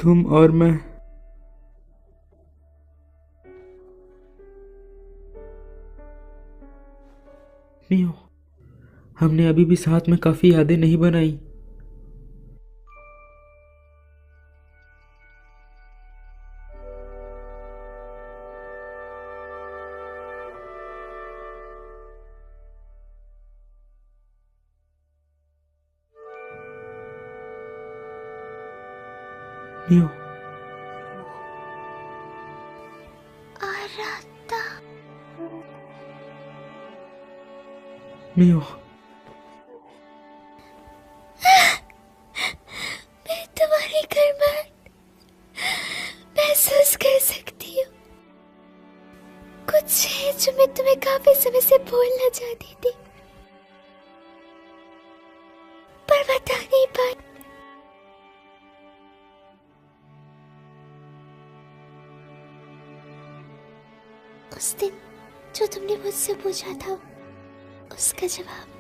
Speaker 4: तुम और मैं। मियो, हमने अभी भी साथ में काफी यादें नहीं बनाई। मियो,
Speaker 1: आराता,
Speaker 4: मियो,
Speaker 1: मैं तुम्हारी गर्माहट महसूस कर सकती हूँ। कुछ है जो मैं तुम्हें काफी समय से बोलना चाहती थी, पर बता नहीं पाई। उस दिन जो तुमने मुझसे पूछा था, उसका जवाब